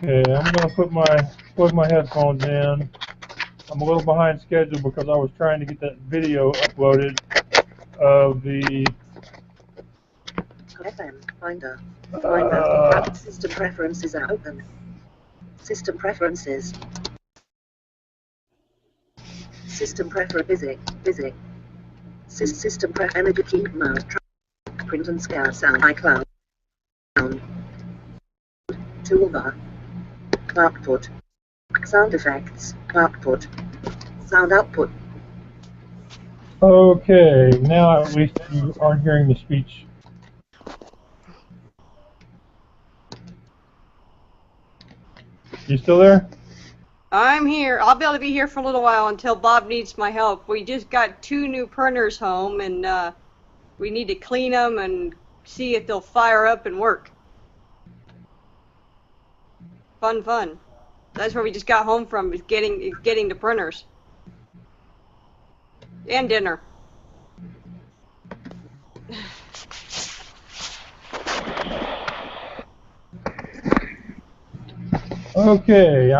Okay, I'm going to plug my headphones in. I'm a little behind schedule because I was trying to get that video uploaded of the FM Finder. Finder. System preferences are open. System preferences. System prefer busy. System prefer energy key mode. Print and scale sound iCloud. Sound. Toolbar. Output. Sound effects. Output. Sound output. Okay, now at least you aren't hearing the speech. You still there? I'm here. I'll be able to be here for a little while until Bob needs my help. We just got 2 new printers home, and we need to clean them and see if they'll fire up and work. Fun. That's where we just got home from, is getting the printers. And dinner. Okay,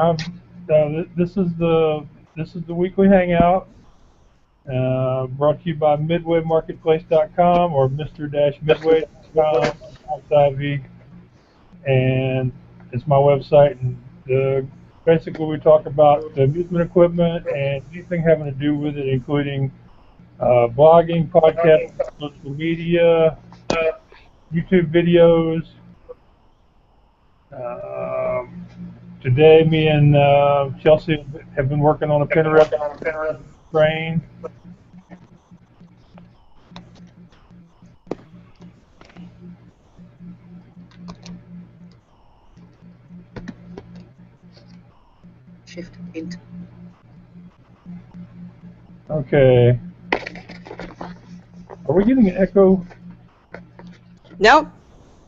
this is the weekly hangout, brought to you by midwaymarketplace.com or Mr.-Midway.com. It's Ivey, and it's my website. And basically, we talk about the amusement equipment and anything having to do with it, including blogging, podcasting, social media, YouTube videos. Today, me and Chelsea have been working on a Pinterest train. Shift int. Okay. Are we getting an echo? Nope.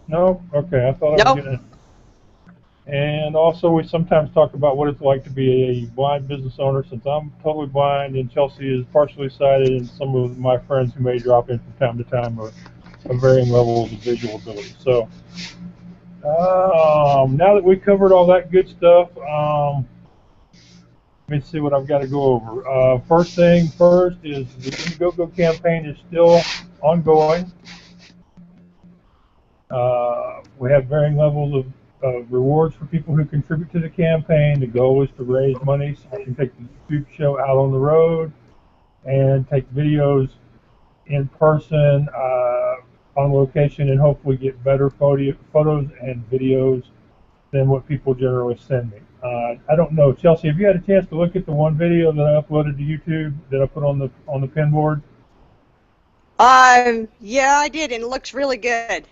No? Okay, I thought I was getting it. And also, we sometimes talk about what it's like to be a blind business owner, since I'm totally blind and Chelsea is partially sighted, and some of my friends who may drop in from time to time are of varying levels of visual ability. So, now that we covered all that good stuff, let me see what I've got to go over. First thing first is the Indiegogo campaign is still ongoing. We have varying levels of rewards for people who contribute to the campaign. The goal is to raise money so we can take the YouTube show out on the road and take videos in person, on location, and hopefully get better photos and videos than what people generally send me. I don't know, Chelsea, have you had a chance to look at the one video that I uploaded to YouTube that I put on the pin board? Yeah, I did, and it looks really good.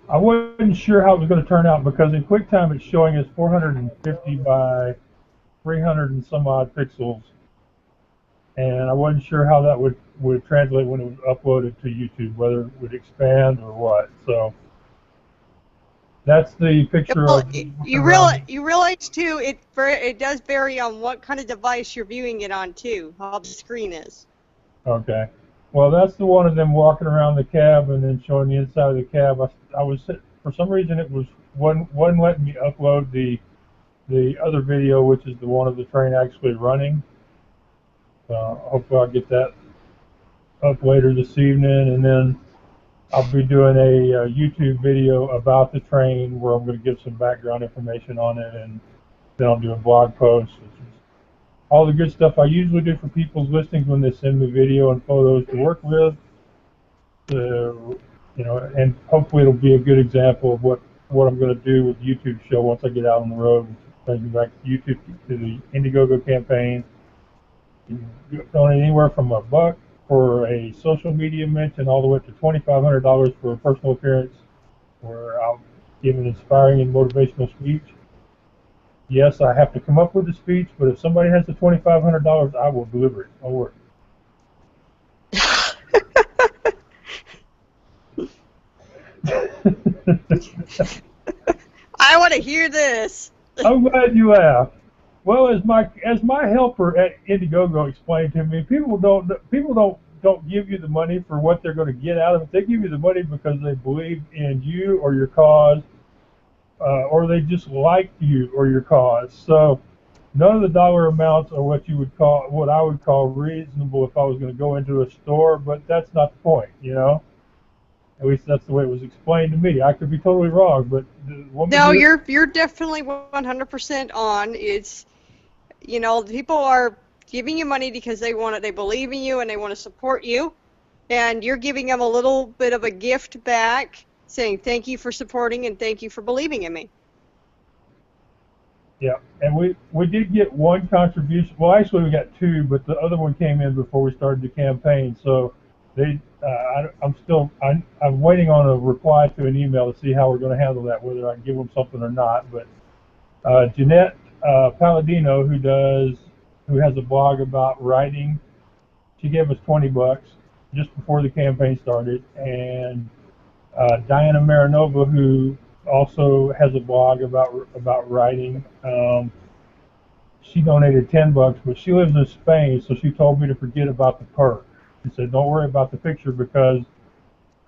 I wasn't sure how it was going to turn out because in QuickTime it's showing as 450 by 300 and some odd pixels, and I wasn't sure how that would translate when it was uploaded to YouTube, whether it would expand or what. So that's the picture. Well, you realize too, it does vary on what kind of device you're viewing it on too, how the screen is. Okay. Well, that's the one of them walking around the cab and then showing the inside of the cab. I was, for some reason, it was one letting me upload the other video, which is the one of the train actually running. Hopefully I'll get that up later this evening, and then I'll be doing a YouTube video about the train where I'm going to give some background information on it, and then I'll do a blog post. All the good stuff I usually do for people's listings when they send me video and photos to work with, and hopefully it'll be a good example of what I'm going to do with the YouTube show once I get out on the road and taking back to YouTube, to the Indiegogo campaign. You can donate anywhere from $1 for a social media mention all the way up to $2,500 for a personal appearance where I'll give an inspiring and motivational speech. Yes, I have to come up with the speech, but if somebody has the $2,500, I will deliver it. Don't worry. I want to hear this. I'm glad you laughed. Well, as my helper at Indiegogo explained to me, people don't give you the money for what they're going to get out of it. They give you the money because they believe in you or your cause, or they just like you or your cause. So none of the dollar amounts are what I would call reasonable if I was going to go into a store, but that's not the point, you know. At least that's the way it was explained to me. I could be totally wrong, but the woman No, here, you're definitely 100% on. It's, you know, people are giving you money because they want it, they believe in you and they want to support you, and you're giving them a little bit of a gift back, saying thank you for supporting and thank you for believing in me. yeah, and we did get one contribution. Well, actually, we got two, but the other one came in before we started the campaign. So I'm waiting on a reply to an email to see how we're going to handle that, whether I can give them something or not. But Jeanette Palladino, who has a blog about writing, she gave us $20 just before the campaign started, and Diana Marinova, who also has a blog about writing. She donated $10, but she lives in Spain, so she told me to forget about the perk. She said, "Don't worry about the picture because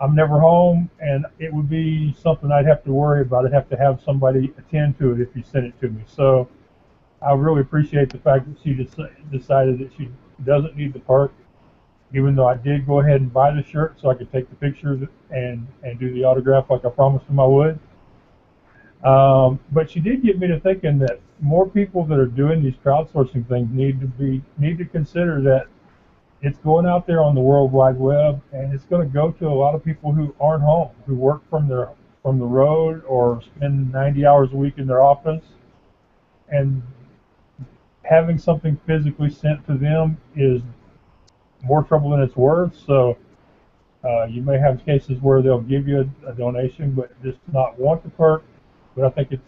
I'm never home, and it would be something I'd have to worry about. I'd have to have somebody attend to it if you sent it to me." So I really appreciate the fact that she decided that she doesn't need the perk, even though I did go ahead and buy the shirt so I could take the picture and do the autograph like I promised them I would. But she did get me to thinking that more people that are doing these crowdsourcing things need to consider that it's going out there on the World Wide Web, and it's going to go to a lot of people who aren't home, who work from the road or spend 90 hours a week in their office, and having something physically sent to them is more trouble than it's worth. So you may have cases where they'll give you a donation, but just not want the perk. But I think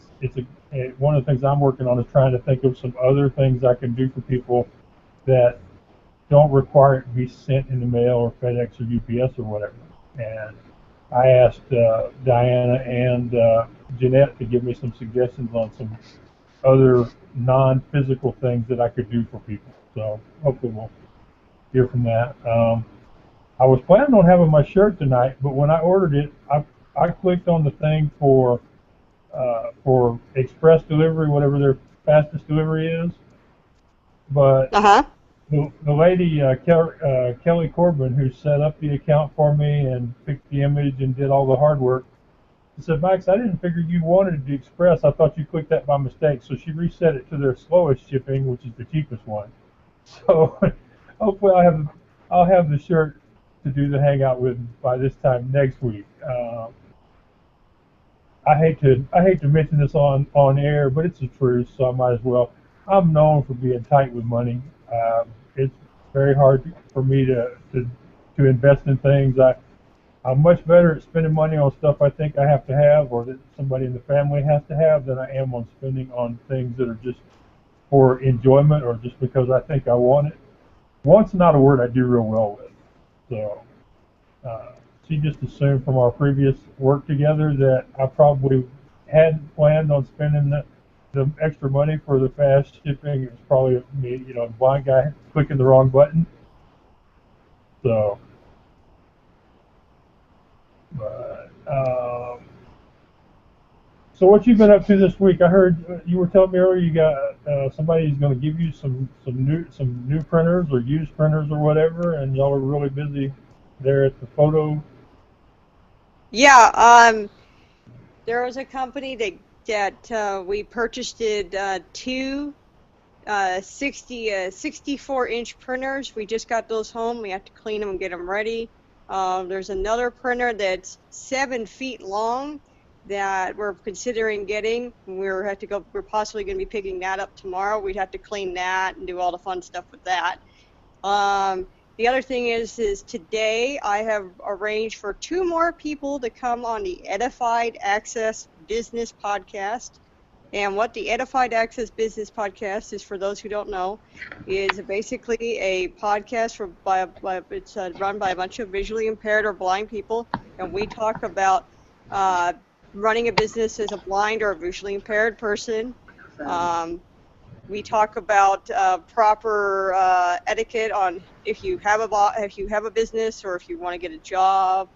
one of the things I'm working on is trying to think of some other things I can do for people that don't require it to be sent in the mail or FedEx or UPS or whatever. And I asked Diana and Jeanette to give me some suggestions on some other non-physical things that I could do for people. So hopefully we'll hear from that. I was planning on having my shirt tonight, but when I ordered it, I clicked on the thing for express delivery, whatever their fastest delivery is. But the lady, Kelly Corbin, who set up the account for me and picked the image and did all the hard work, she said, "Max, I didn't figure you wanted the express. I thought you clicked that by mistake." So she reset it to their slowest shipping, which is the cheapest one. So hopefully I'll have the shirt to do the hangout with by this time next week. I hate to mention this on air, but it's the truth, so I might as well. I'm known for being tight with money. It's very hard for me to invest in things. I'm much better at spending money on stuff I think I have to have or that somebody in the family has to have than I am on spending on things that are just for enjoyment or just because I think I want it. Want's not a word I do real well with. So she just assumed from our previous work together that I probably hadn't planned on spending the extra money for the fast shipping. It was probably me, a blind guy clicking the wrong button. So, but, so what you been up to this week? I heard you were telling me earlier you got somebody's going to give you some new printers or used printers or whatever, and y'all are really busy there at the photo. Yeah, there was a company that we purchased two 64-inch printers. We just got those home. We have to clean them and get them ready. There's another printer that's 7 feet long that we're considering getting. We're possibly going to be picking that up tomorrow. We'd have to clean that and do all the fun stuff with that. The other thing is today I have arranged for 2 more people to come on the Edified Access Business Podcast. And what the Edified Access Business Podcast is, for those who don't know, is basically a podcast it's run by a bunch of visually impaired or blind people, and we talk about running a business as a blind or a visually impaired person. We talk about proper etiquette on if you have a business or if you want to get a job,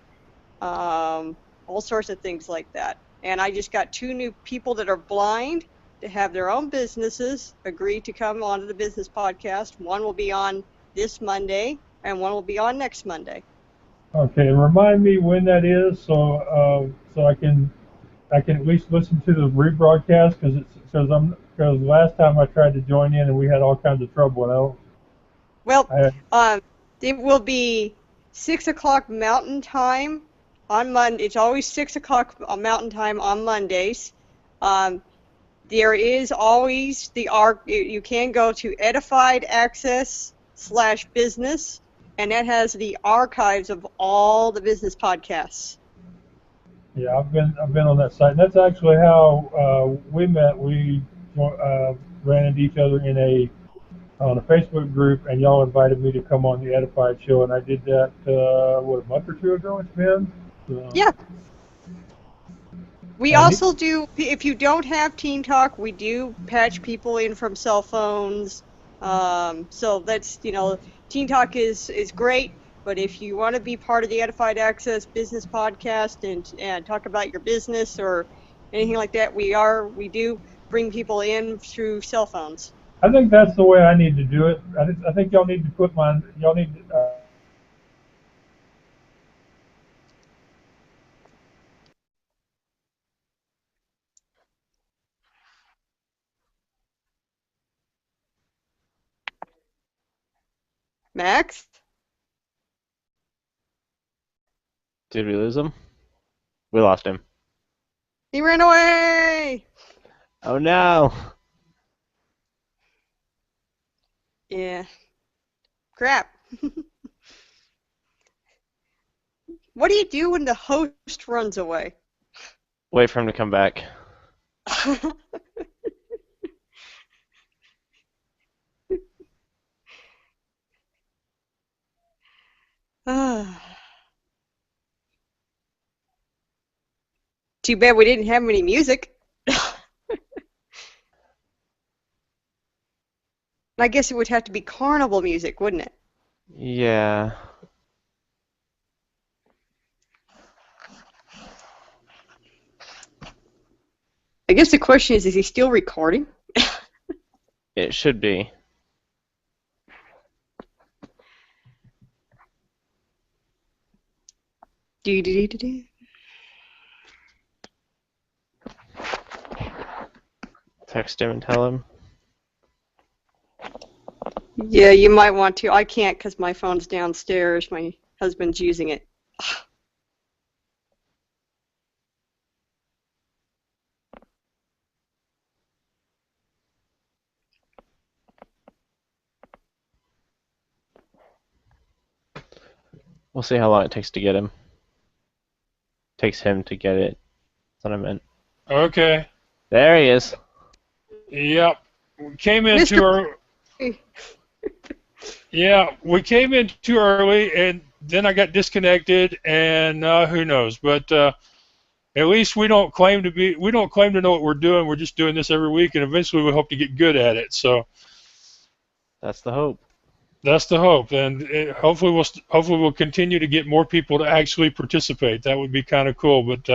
all sorts of things like that. and I just got 2 new people that are blind to have their own businesses agree to come onto the business podcast. One will be on this Monday, and one will be on next Monday. Okay, remind me when that is, so I can at least listen to the rebroadcast because last time I tried to join in and we had all kinds of trouble. And It will be 6 o'clock Mountain Time on Monday. It's always 6 o'clock Mountain Time on Mondays. There is always you can go to Edified Access/business, and that has the archives of all the business podcasts. Yeah, I've been on that site. And that's actually how we met. We ran into each other on a Facebook group, and y'all invited me to come on the Edified show, and I did that a month or 2 ago. It's been. Yeah. We also do. If you don't have Teen Talk, we do patch people in from cell phones. So that's Teen Talk is great. But if you want to be part of the Edified Access Business Podcast and talk about your business or anything like that, we do bring people in through cell phones. I think that's the way I need to do it. I think y'all need to put Max? Did we lose him? We lost him. He ran away! Oh no! Yeah. Crap. What do you do when the host runs away? Wait for him to come back. Too bad we didn't have any music. I guess it would have to be carnival music, wouldn't it? Yeah. I guess the question is he still recording? It should be. Do-do-do-do-do. Text him and tell him. Yeah, you might want to. I can't because my phone's downstairs. My husband's using it. We'll see how long it takes to get him. Takes him to get it. That's what I meant. Okay. There he is. Yep. We came in too early. Yeah, we came in too early, and then I got disconnected, and who knows? But at least we don't claim to know what we're doing. We're just doing this every week, and eventually we hope to get good at it. So that's the hope. That's the hope, and hopefully we'll continue to get more people to actually participate. That would be kind of cool. But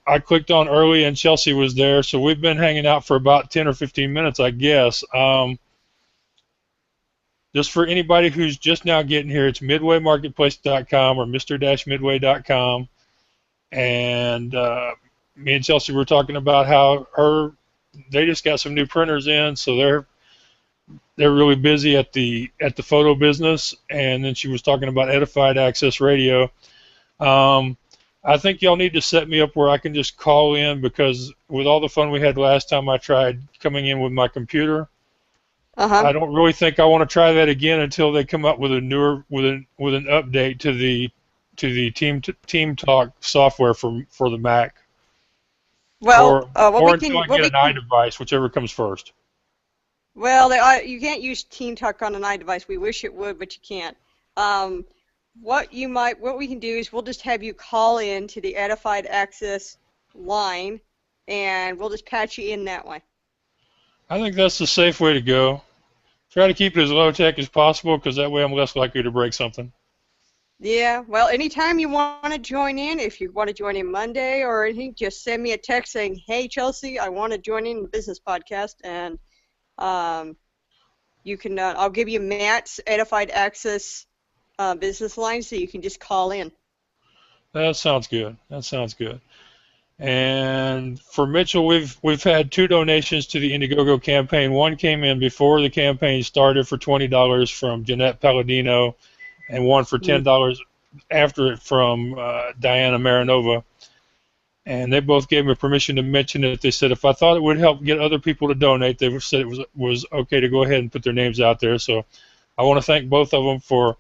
I clicked on early, and Chelsea was there, so we've been hanging out for about 10 or 15 minutes, I guess. Just for anybody who's just now getting here, it's midwaymarketplace.com or mr-midway.com. And me and Chelsea were talking about how they just got some new printers in, so they're really busy at the photo business. And then she was talking about Edified Access Radio. I think y'all need to set me up where I can just call in, because with all the fun we had last time I tried coming in with my computer, I don't really think I want to try that again until they come up with an update to the Team Talk software for the Mac. Well, or until I get an iDevice, whichever comes first. Well, you can't use Team Talk on an iDevice. We wish it would, but you can't. What we can do is we'll just have you call in to the Edified Access line, and we'll just patch you in that way. I think that's the safe way to go. Try to keep it as low tech as possible, because that way I'm less likely to break something. Yeah, well, anytime you want to join in, if you want to join in Monday or anything, just send me a text saying, "Hey, Chelsea, I want to join in the business podcast," and um, you can. I'll give you Matt's Edified Access business line, so you can just call in. That sounds good. That sounds good. And for Mitchell, we've had 2 donations to the Indiegogo campaign. One came in before the campaign started for $20 from Jeanette Palladino, and one for $10 after it from Diana Marinova. And they both gave me permission to mention it. They said if I thought it would help get other people to donate, they said it was okay to go ahead and put their names out there. So I want to thank both of them for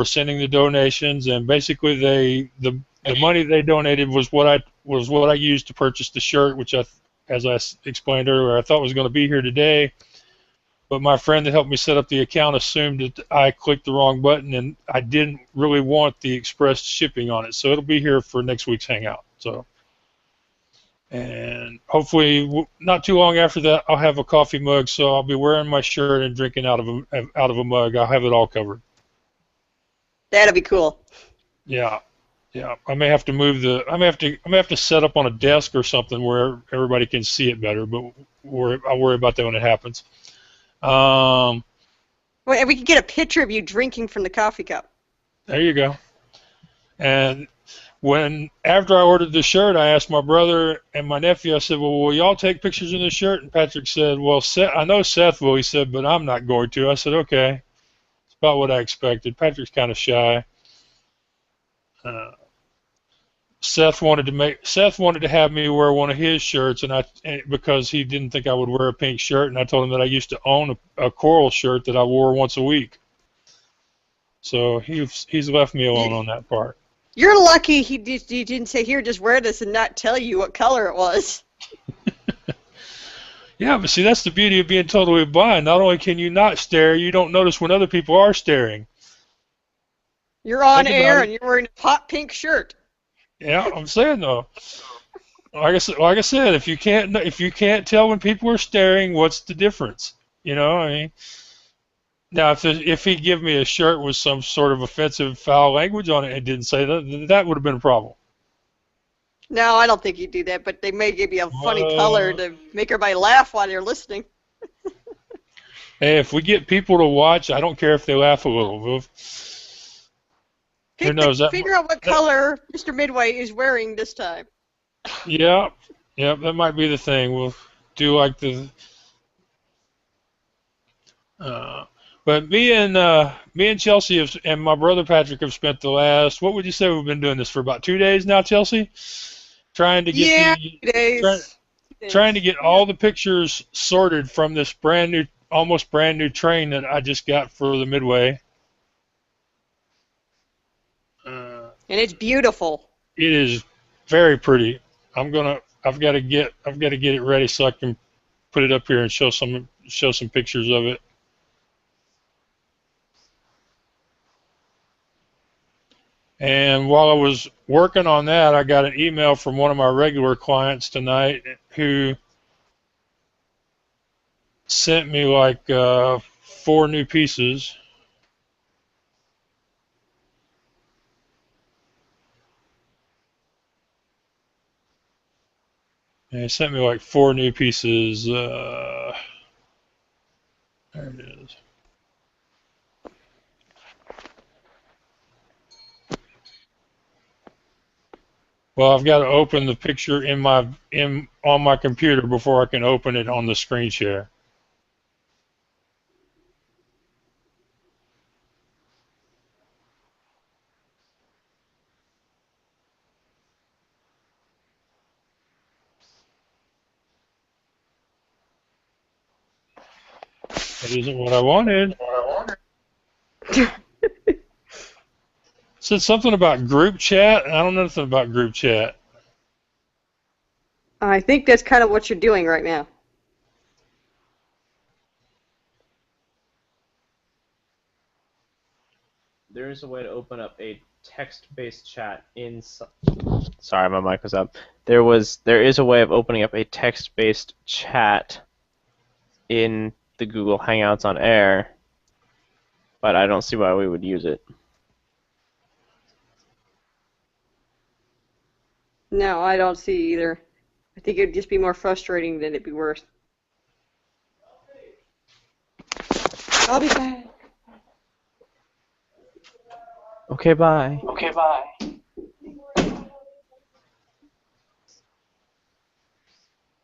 sending the donations. And basically, the money they donated was what I used to purchase the shirt, which as I explained earlier, I thought was going to be here today. But my friend that helped me set up the account assumed that I clicked the wrong button, and I didn't really want the express shipping on it. So it'll be here for next week's hangout. So, and hopefully not too long after that, I'll have a coffee mug. So I'll be wearing my shirt and drinking out of a mug. I'll have it all covered. That'll be cool. Yeah. Yeah, I may have to move I may have to set up on a desk or something where everybody can see it better. But I'll worry about that when it happens. Well, and we can get a picture of you drinking from the coffee cup. There you go. And after I ordered the shirt, I asked my brother and my nephew. I said, "Well, will y'all take pictures in the shirt?" And Patrick said, "Well, I know Seth will." He said, "But I'm not going to." I said, "Okay." It's about what I expected. Patrick's kind of shy. Seth wanted to have me wear one of his shirts, because he didn't think I would wear a pink shirt, and I told him that I used to own a coral shirt that I wore once a week. So he's left me alone on that part. You're lucky he didn't say, "Here, just wear this," and not tell you what color it was. Yeah, but see, that's the beauty of being totally blind. Not only can you not stare, you don't notice when other people are staring. You're on air and you're wearing a hot pink shirt. Yeah, I'm saying though. Like I said, if you can't tell when people are staring, what's the difference? You know, I mean, now if he give me a shirt with some sort of offensive, foul language on it and didn't say that would have been a problem. No, I don't think he'd do that, but they may give you a funny color to make everybody laugh while they're listening. Hey, if we get people to watch, I don't care if they laugh a little. Who knows? Figure out what color Mr. Midway is wearing this time. Yeah, that might be the thing. We'll do like the. But me and Chelsea and my brother Patrick have spent the last. What would you say we've been doing this for about 2 days now, Chelsea? Trying to get 2 days. Trying to get all the pictures sorted from this almost brand new train that I just got for the Midway. And it's beautiful. It is very pretty. I've got to get it ready so I can put it up here and show some pictures of it. And while I was working on that, I got an email from one of my regular clients tonight who sent me like 4 new pieces. And he sent me like 4 new pieces. There it is. Well, I've got to open the picture on my computer before I can open it on the screen share. That isn't what I wanted. Said something about group chat, and I don't know nothing about group chat. I think that's kind of what you're doing right now. There is a way to open up a text-based chat in. Sorry, my mic was up. There is a way of opening up a text-based chat in the Google Hangouts on Air, but I don't see why we would use it. No, I don't see either. I think it'd just be more frustrating than it'd be worse. I'll be back. Okay, bye. Okay, bye.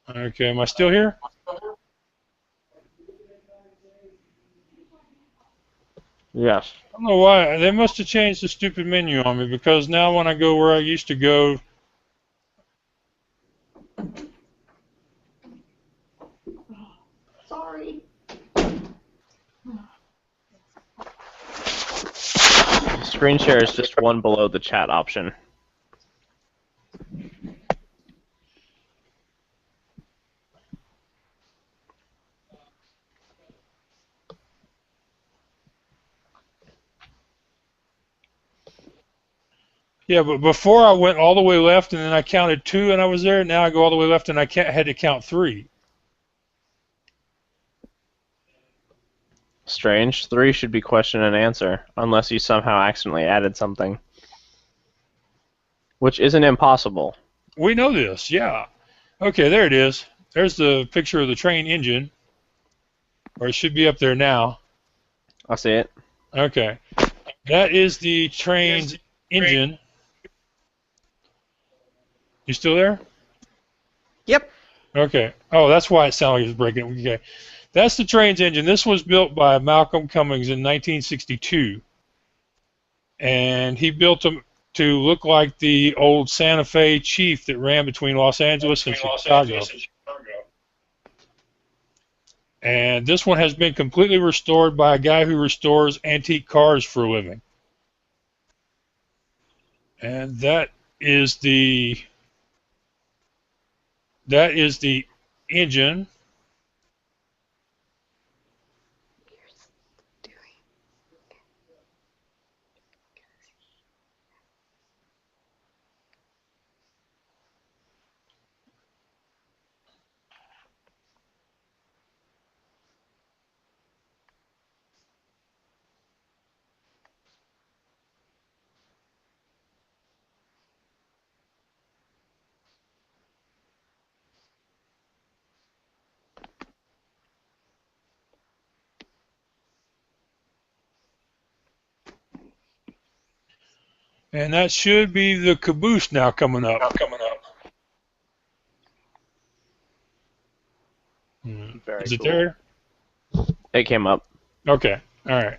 Okay, am I still here? Yes. I don't know why. They must have changed the stupid menu on me, because now when I go where I used to go, Sorry. Screen share is just one below the chat option. yeah, but before I went all the way left and then I counted 2 and I was there. Now I go all the way left and I had to count 3. Strange. 3 should be question and answer, unless you somehow accidentally added something. Which isn't impossible. We know this, yeah. Okay, there it is. There's the picture of the train engine. Or it should be up there now. I see it. Okay. That is the train's engine. You still there? Yep. Okay. Oh, that's why it sounded like it was breaking. Okay. That's the train's engine. This was built by Malcolm Cummings in 1962. And he built them to look like the old Santa Fe Chief that ran between Los Angeles and Chicago. And this one has been completely restored by a guy who restores antique cars for a living. And that is the engine. And that should be the caboose now coming up. Very Is it cool. there? It came up. Okay. All right.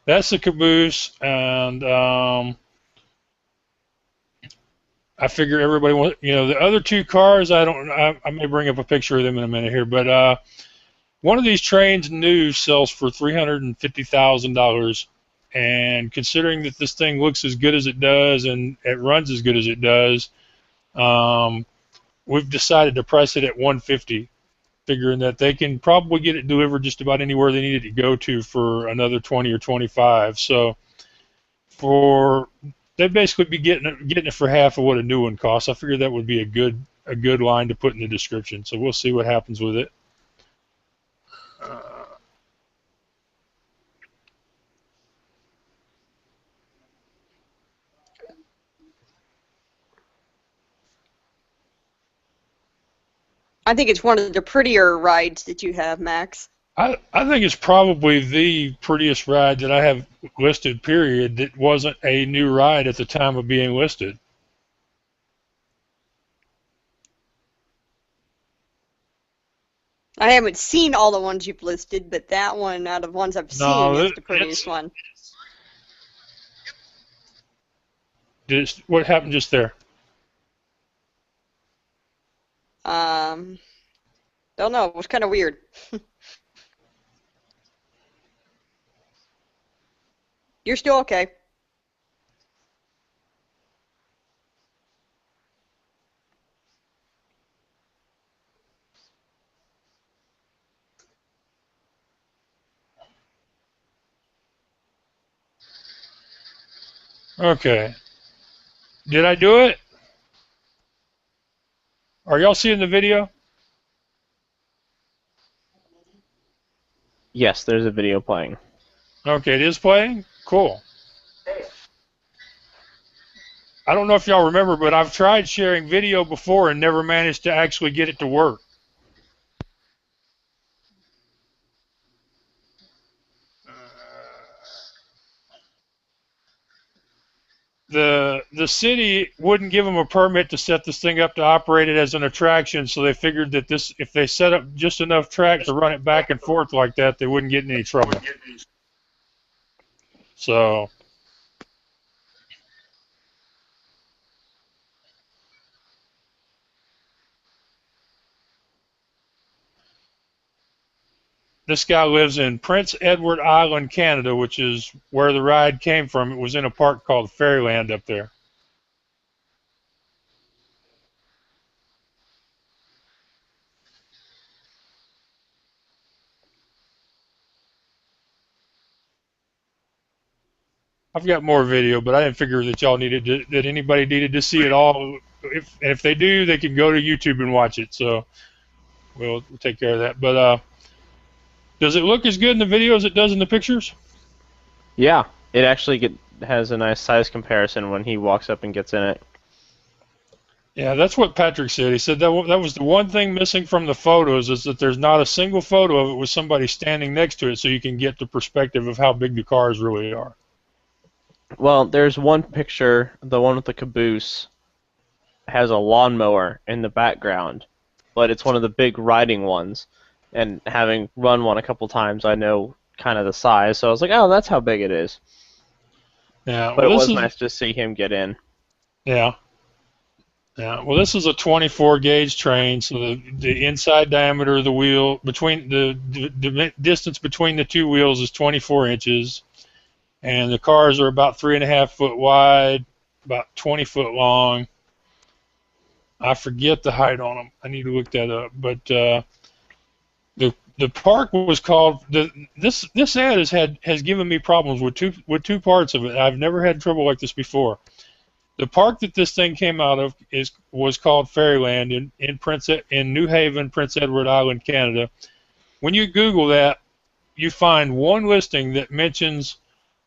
That's the caboose, and I figure everybody wants, the other 2 cars. I may bring up a picture of them in a minute here, but one of these trains new sells for $350,000, and considering that this thing looks as good as it does and it runs as good as it does, we've decided to price it at $150. Figuring that they can probably get it delivered just about anywhere they need it to go to for another 20 or 25. So they'd basically be getting it for half of what a new one costs. I figured that would be a good line to put in the description. So we'll see what happens with it. I think it's one of the prettier rides that you have, Max. I think it's probably the prettiest ride that I have listed, period, that wasn't a new ride at the time of being listed. I haven't seen all the ones you've listed, but that one, out of ones I've seen, is the prettiest one. What happened just there? Don't know. It was kind of weird. You're still okay. Okay. Did I do it? Are y'all seeing the video? Yes, there's a video playing. Okay, it is playing? Cool. I don't know if y'all remember, but I've tried sharing video before and never managed to actually get it to work. The city wouldn't give them a permit to set this thing up to operate it as an attraction, so they figured that if they set up just enough track to run it back and forth like that, they wouldn't get in any trouble. So this guy lives in Prince Edward Island, Canada, which is where the ride came from. It was in a park called Fairyland up there. I've got more video, but I didn't figure that that anybody needed to see it all. If they do, they can go to YouTube and watch it. So we'll take care of that. But does it look as good in the video as it does in the pictures? Yeah, it actually has a nice size comparison when he walks up and gets in it. Yeah, that's what Patrick said. He said that was the one thing missing from the photos is that there's not a single photo of it with somebody standing next to it, so you can get the perspective of how big the cars really are. Well, there's one picture, the one with the caboose, has a lawnmower in the background, but it's one of the big riding ones. And having run one a couple times, I know kind of the size, so I was like, oh, that's how big it is. Yeah, But it was nice to see him get in. Yeah. Yeah. Well, this is a 24 gauge train, so the inside diameter of the wheel between the distance between the two wheels is 24 inches. And the cars are about 3.5 foot wide, about 20 foot long. I forget the height on them. I need to look that up. But the park was called this ad has given me problems with two parts of it. I've never had trouble like this before. The park that this thing came out of was called Fairyland in New Haven, Prince Edward Island, Canada. When you Google that, you find one listing that mentions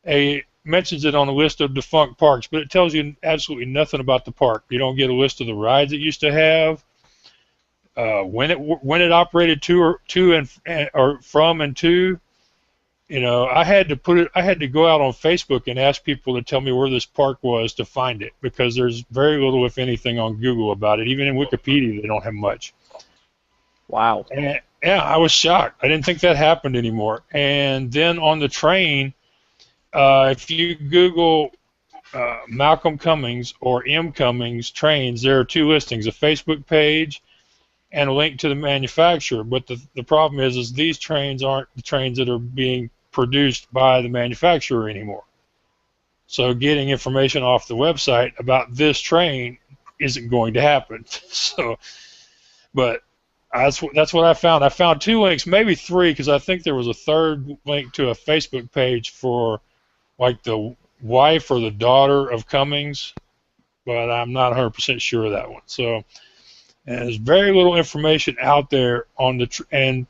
it on a list of defunct parks, but it tells you absolutely nothing about the park. You don't get a list of the rides it used to have, when it operated to or from and to. You know, I had to go out on Facebook and ask people to tell me where this park was to find it, because there's very little, if anything, on Google about it. Even in Wikipedia, they don't have much. Wow. And, yeah, I was shocked. I didn't think that happened anymore. And then on the train, if you Google Malcolm Cummings or M. Cummings trains, there are two listings, a Facebook page and a link to the manufacturer. But the problem is these trains aren't the trains that are being produced by the manufacturer anymore. So getting information off the website about this train isn't going to happen. So, but that's what I found. I found two links, maybe three, because I think there was a third link to a Facebook page for like the wife or the daughter of Cummings, but I'm not 100% sure of that one. So, and there's very little information out there on and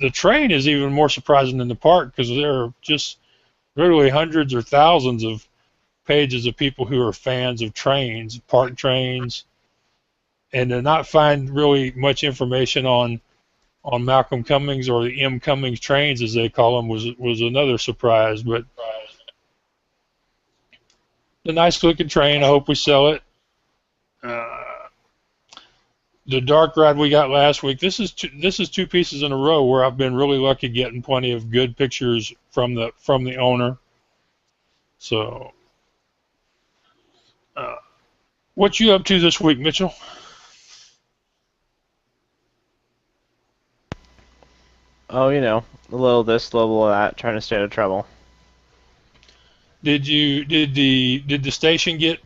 the train is even more surprising than the park, because there are just literally hundreds or thousands of pages of people who are fans of trains, park trains, and to not find really much information on Malcolm Cummings or the M. Cummings trains, as they call them, was another surprise. But a nice looking train. I hope we sell it. The dark ride we got last week. This is two pieces in a row where I've been really lucky getting plenty of good pictures from the owner. So, what you up to this week, Mitchell? Oh, you know, a little this, a little that, trying to stay out of trouble. Did the station get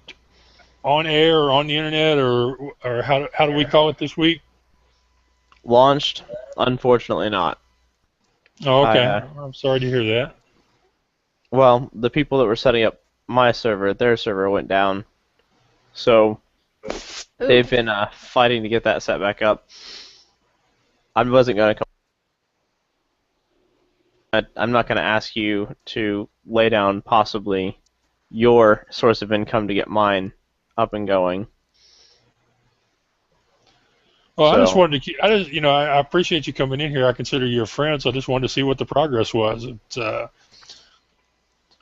on air or on the internet, or how do we call it this week? Launched? Unfortunately not. Oh, okay. I'm sorry to hear that. Well, the people that were setting up my server, their server went down. So they've been fighting to get that set back up. I wasn't going to come. I'm not going to ask you to lay down possibly your source of income to get mine up and going. Well, I just So wanted to keep. I just, I appreciate you coming in here. I consider you a friend, so I just wanted to see what the progress was.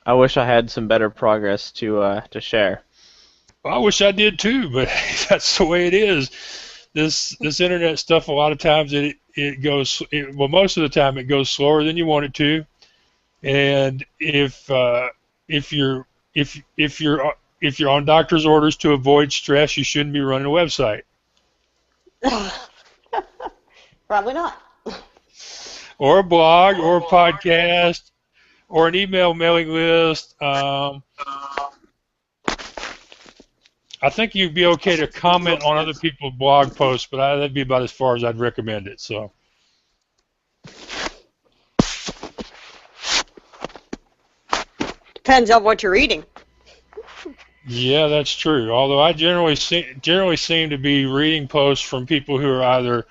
I wish I had some better progress to share. I wish I did too, but that's the way it is. This internet stuff, a lot of times it goes. Well, most of the time it goes slower than you want it to. And if you're on doctor's orders to avoid stress, you shouldn't be running a website Probably not. or a blog or a podcast or an email mailing list. I think you'd be okay to comment on other people's blog posts, but that'd be about as far as I'd recommend it. So. Depends on what you're reading. Yeah, that's true. Although I generally seem to be reading posts from people who are either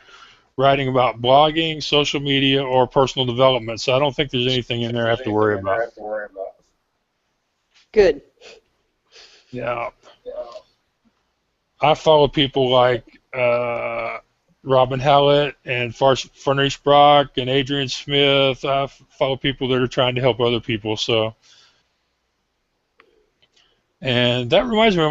writing about blogging, social media, or personal development. So I don't think there's anything in there I have to worry about. Good. Yeah. I follow people like Robin Hallett and Farnish Brock and Adrian Smith. I follow people that are trying to help other people. So. And that reminds me,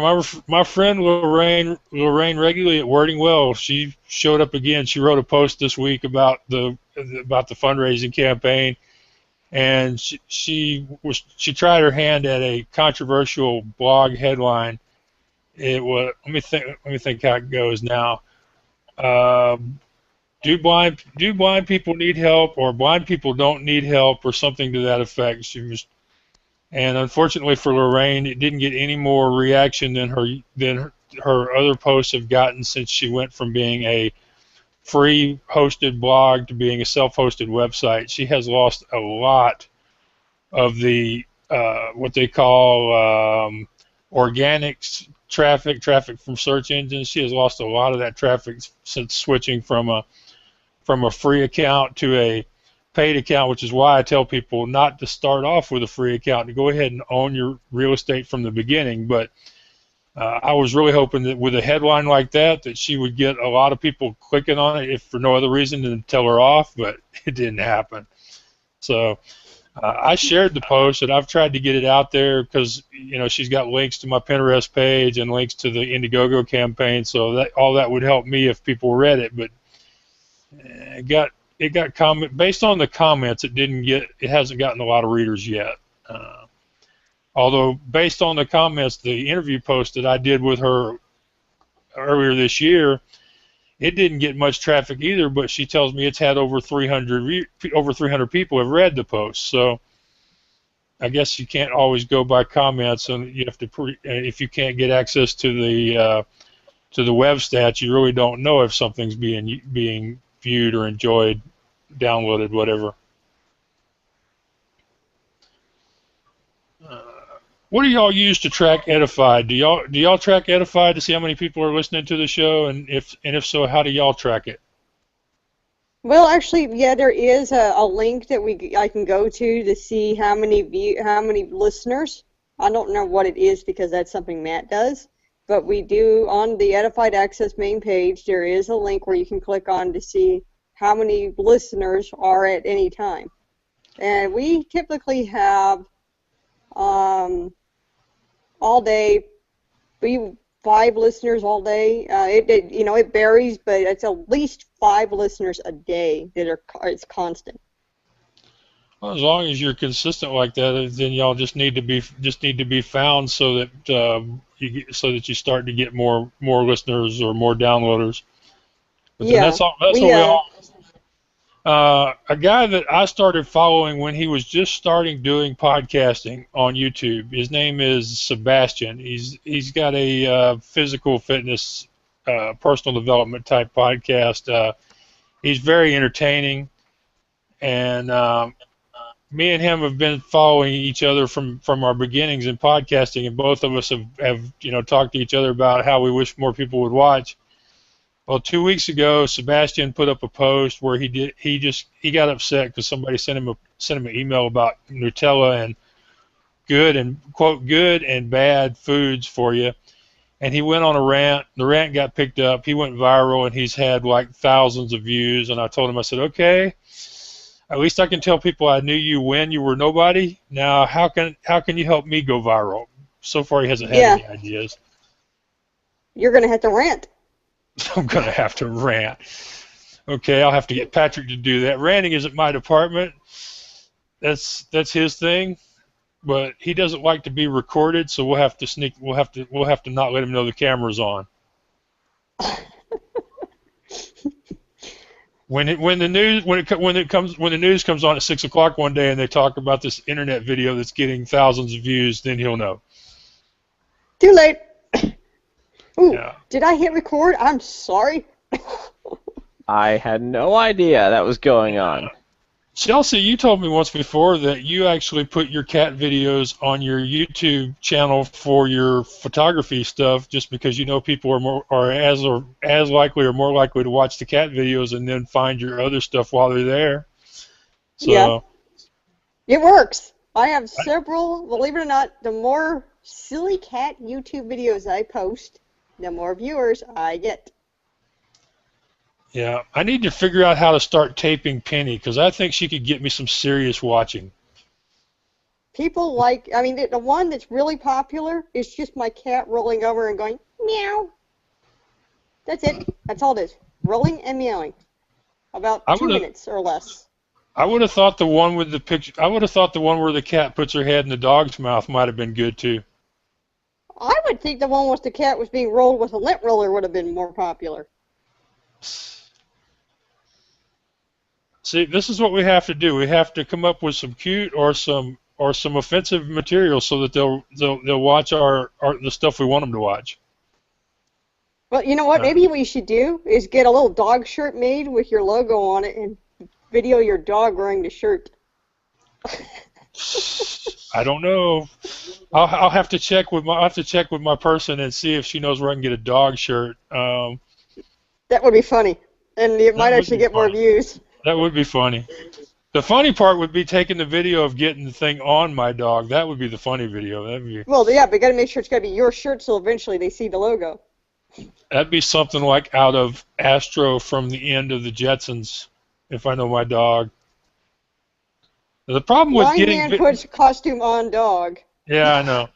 my friend Lorraine regularly at Wording Well, she showed up again. She wrote a post this week about the fundraising campaign, and she tried her hand at a controversial blog headline. It was let me think how it goes now. Do blind people need help, or blind people don't need help, or something to that effect. And unfortunately for Lorraine, it didn't get any more reaction than her other posts have gotten since she went from being a free hosted blog to being a self-hosted website. She has lost a lot of the what they call organic traffic from search engines. She has lost a lot of that traffic since switching from a free account to a paid account, which is why I tell people not to start off with a free account, to go ahead and own your real estate from the beginning. But I was really hoping that with a headline like that she would get a lot of people clicking on it, if for no other reason than to tell her off, but it didn't happen. So I shared the post, and I've tried to get it out there because she's got links to my Pinterest page and links to the Indiegogo campaign, so that all that would help me if people read it. But it got comment based on the comments. It hasn't gotten a lot of readers yet. Although based on the comments, the interview post that I did with her earlier this year, it didn't get much traffic either. But she tells me it's had over 300 people have read the post. So I guess you can't always go by comments, and you have to if you can't get access to the web stats, you really don't know if something's being viewed or enjoyed, downloaded, whatever. What do y'all use to track Edify? Do y'all track Edify to see how many people are listening to the show, and if so, how do y'all track it? Well, actually, yeah, there is a link that I can go to see how many listeners. I don't know what it is because that's something Matt does, but we do on the Edified Access main page. There is a link where you can click on to see how many listeners are at any time, and we typically have all day, 5 listeners all day. It varies, but it's at least 5 listeners a day it's constant. Well, as long as you're consistent like that, then y'all just need to be found so that you start to get more listeners or more downloaders. But Yeah, that's what we all. A guy that I started following when he was just starting doing podcasting on YouTube. His name is Sebastian. He's got a physical fitness, personal development type podcast. He's very entertaining, and me and him have been following each other from our beginnings in podcasting, and both of us have talked to each other about how we wish more people would watch. Well, 2 weeks ago, Sebastian put up a post where he got upset because somebody sent him an email about Nutella and quote good and bad foods for you, and he went on a rant. The rant got picked up. He went viral, and he's had like thousands of views. And I told him, I said, okay, at least I can tell people I knew you when you were nobody. Now, how can you help me go viral? So far, he hasn't had any ideas. You're going to have to rant. I'm going to have to rant. Okay, I'll have to get Patrick to do that. Ranting isn't my department. That's his thing. But he doesn't like to be recorded, so we'll have to not let him know the camera's on. When the news comes on at 6 o'clock one day and they talk about this internet video that's getting thousands of views, then he'll know. Too late. Ooh, Yeah. Did I hit record? I'm sorry. I had no idea that was going on. Chelsea, you told me once before that you actually put your cat videos on your YouTube channel for your photography stuff, just because you know people are as likely or more likely to watch the cat videos and then find your other stuff while they're there. So, yeah, it works. I have several. Believe it or not, the more silly cat YouTube videos I post, the more viewers I get. yeah, I need to figure out how to start taping Penny, because I think she could get me some serious watching. People like, I mean, the one that's really popular is just my cat rolling over and going, meow. That's it. That's all it is. Rolling and meowing. About 2 minutes or less. I would have thought the one with the picture. I would have thought the one where the cat puts her head in the dog's mouth might have been good too. I would think the one with the cat was being rolled with a lint roller would have been more popular. See, this is what we have to do. We have to come up with some cute or some offensive material so that they'll watch the stuff we want them to watch. Well, you know what? Maybe what you should do is get a little dog shirt made with your logo on it and video your dog wearing the shirt. I don't know. I'll have to check with my person and see if she knows where I can get a dog shirt. That would be funny, and it might actually get more views. That would be funny. The funny part would be taking the video of getting the thing on my dog. That would be the funny video. Well, yeah, but you got to make sure it's got to be your shirt so eventually they see the logo. That'd be something like out of Astro from the end of the Jetsons, if I know my dog. The problem with Blind man puts costume on dog. Yeah, I know.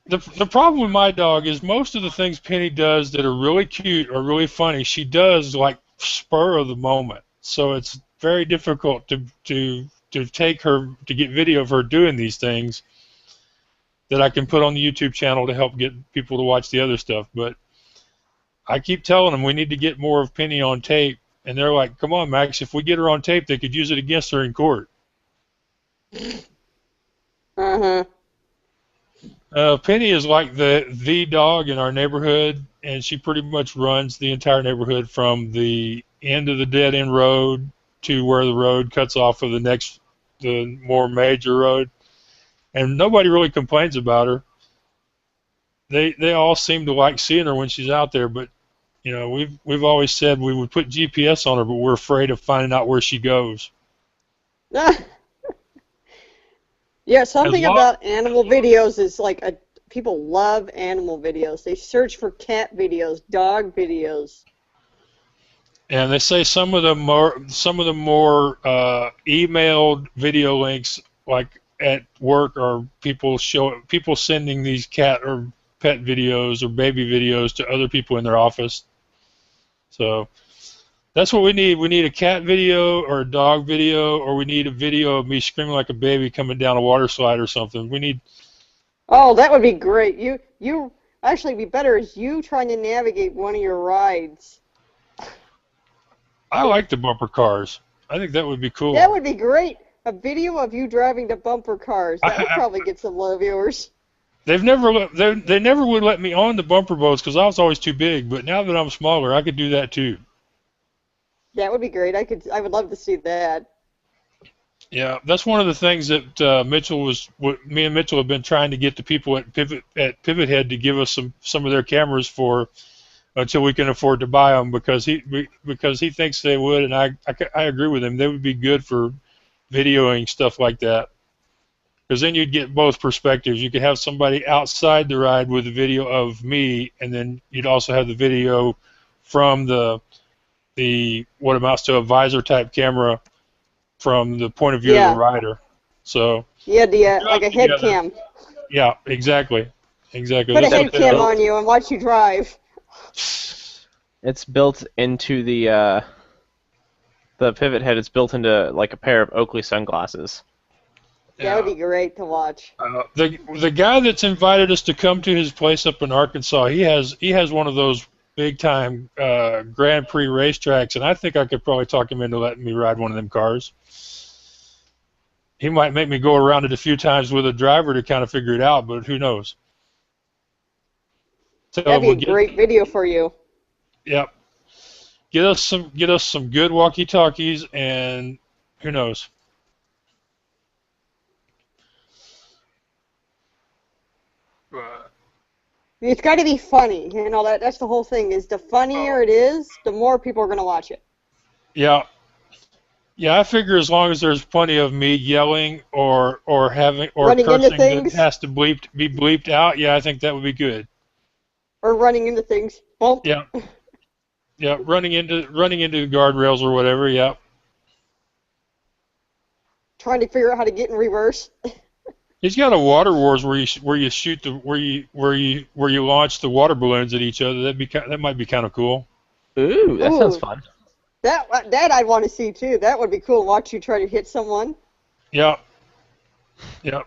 The problem with my dog is most of the things Penny does that are really cute or really funny, she does like spur of the moment. So it's very difficult to take her, to get video of her doing these things that I can put on the YouTube channel to help get people to watch the other stuff. But I keep telling them we need to get more of Penny on tape, and they're like, come on, Max, if we get her on tape, they could use it against her in court. Uh-huh. Penny is like the dog in our neighborhood, and she pretty much runs the entire neighborhood from the end of the dead-end road to where the road cuts off of the more major road. And nobody really complains about her. They all seem to like seeing her when she's out there, but you know, we've always said we would put GPS on her, but we're afraid of finding out where she goes. Yeah, something about animal videos is like people love animal videos. They search for cat videos, dog videos. And they say some of the more emailed video links, like at work, are people sending these cat or pet videos or baby videos to other people in their office. So that's what we need. We need a cat video or a dog video, or we need a video of me screaming like a baby coming down a water slide or something. We need. Oh, that would be great. You actually be better as you trying to navigate one of your rides. I like the bumper cars. I think that would be cool. That would be great. A video of you driving the bumper cars. That would probably get some low viewers. They never would let me on the bumper boats because I was always too big. But now that I'm smaller, I could do that too. That would be great. I would love to see that. Yeah, that's one of the things that me and Mitchell have been trying to get the people at Pivot Head to give us some of their cameras for until we can afford to buy them, because he thinks they would, and I agree with him. They would be good for videoing stuff like that. because then you'd get both perspectives. You could have somebody outside the ride with a video of me, and then you'd also have the video from the what amounts to a visor type camera from the point of view of the rider. So yeah, like a head together. cam. Yeah, exactly. Exactly. Put a That's head what they cam do. on you and watch you drive. It's built into the pivot head. It's built into like a pair of Oakley sunglasses. That would be great to watch. The guy that's invited us to come to his place up in Arkansas, he has one of those big time Grand Prix racetracks, and I think I could probably talk him into letting me ride one of them cars. He might make me go around it a few times with a driver to kind of figure it out, but who knows? So That'd be a great video for you. Yep. Get us some good walkie-talkies, and who knows? It's got to be funny. You know, that's the whole thing. Is the funnier it is, the more people are going to watch it. Yeah. Yeah, I figure as long as there's plenty of me yelling or having or Running into cursing that things. has to be bleeped out, yeah, I think that would be good. Or running into things. Bump. Yeah. Yeah, running into guardrails or whatever, yeah. Trying to figure out how to get in reverse. He's got a Water Wars where you shoot where you launch the water balloons at each other. That might be kind of cool. Ooh, that sounds fun. That I'd want to see too. That would be cool. Watch you try to hit someone. Yeah. Yeah.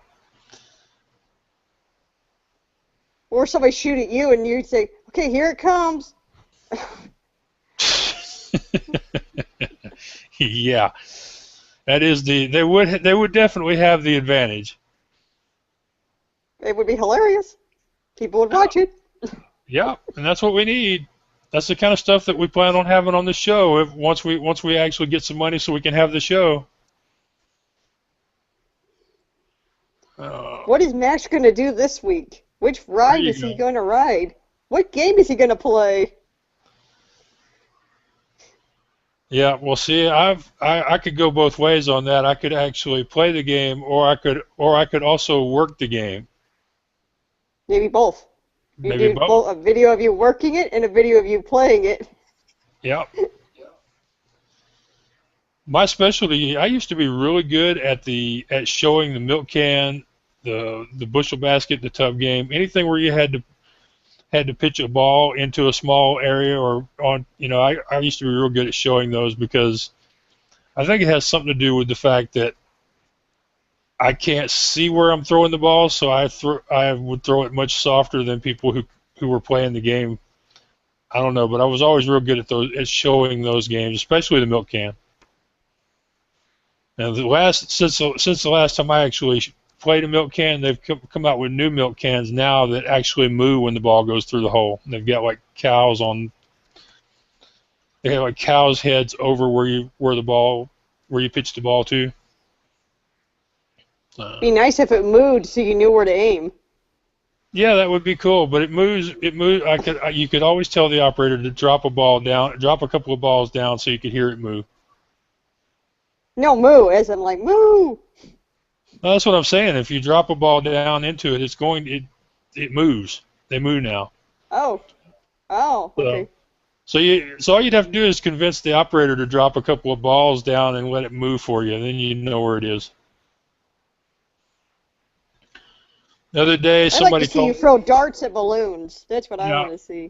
Or somebody shoot at you and you say, "Okay, here it comes." Yeah. That is they would definitely have the advantage. It would be hilarious. People would watch it. Yeah, and that's what we need. That's the kind of stuff that we plan on having on the show once we actually get some money so we can have the show. What is Max going to do this week? Which ride is he going to ride? What game is he going to play? Yeah, well, see, I could go both ways on that. I could actually play the game, or I could also work the game. Maybe both. Maybe do both. A video of you working it and a video of you playing it. Yep. My specialty, I used to be really good at showing the milk can, the bushel basket, the tub game, anything where you had to pitch a ball into a small area or on, I used to be real good at showing those because I think it has something to do with the fact that I can't see where I'm throwing the ball, so I would throw it much softer than people who were playing the game. I don't know, but I was always real good at showing those games, especially the milk can. And since the last time I actually played a milk can, they've come out with new milk cans now that actually moo when the ball goes through the hole. And they've got like cows they have like cows' heads over where you pitch the ball to. Be nice if it moved so you knew where to aim. Yeah, that would be cool. But it moves. You could always tell the operator to drop a couple of balls down so you could hear it move. No, moo, as in like moo. Well, that's what I'm saying. If you drop a ball down into it, it moves. They move now. Oh, okay. So all you'd have to do is convince the operator to drop a couple of balls down and let it move for you. Then you know where it is. The other day, I'd like to see you throw darts at balloons. That's what I want to see.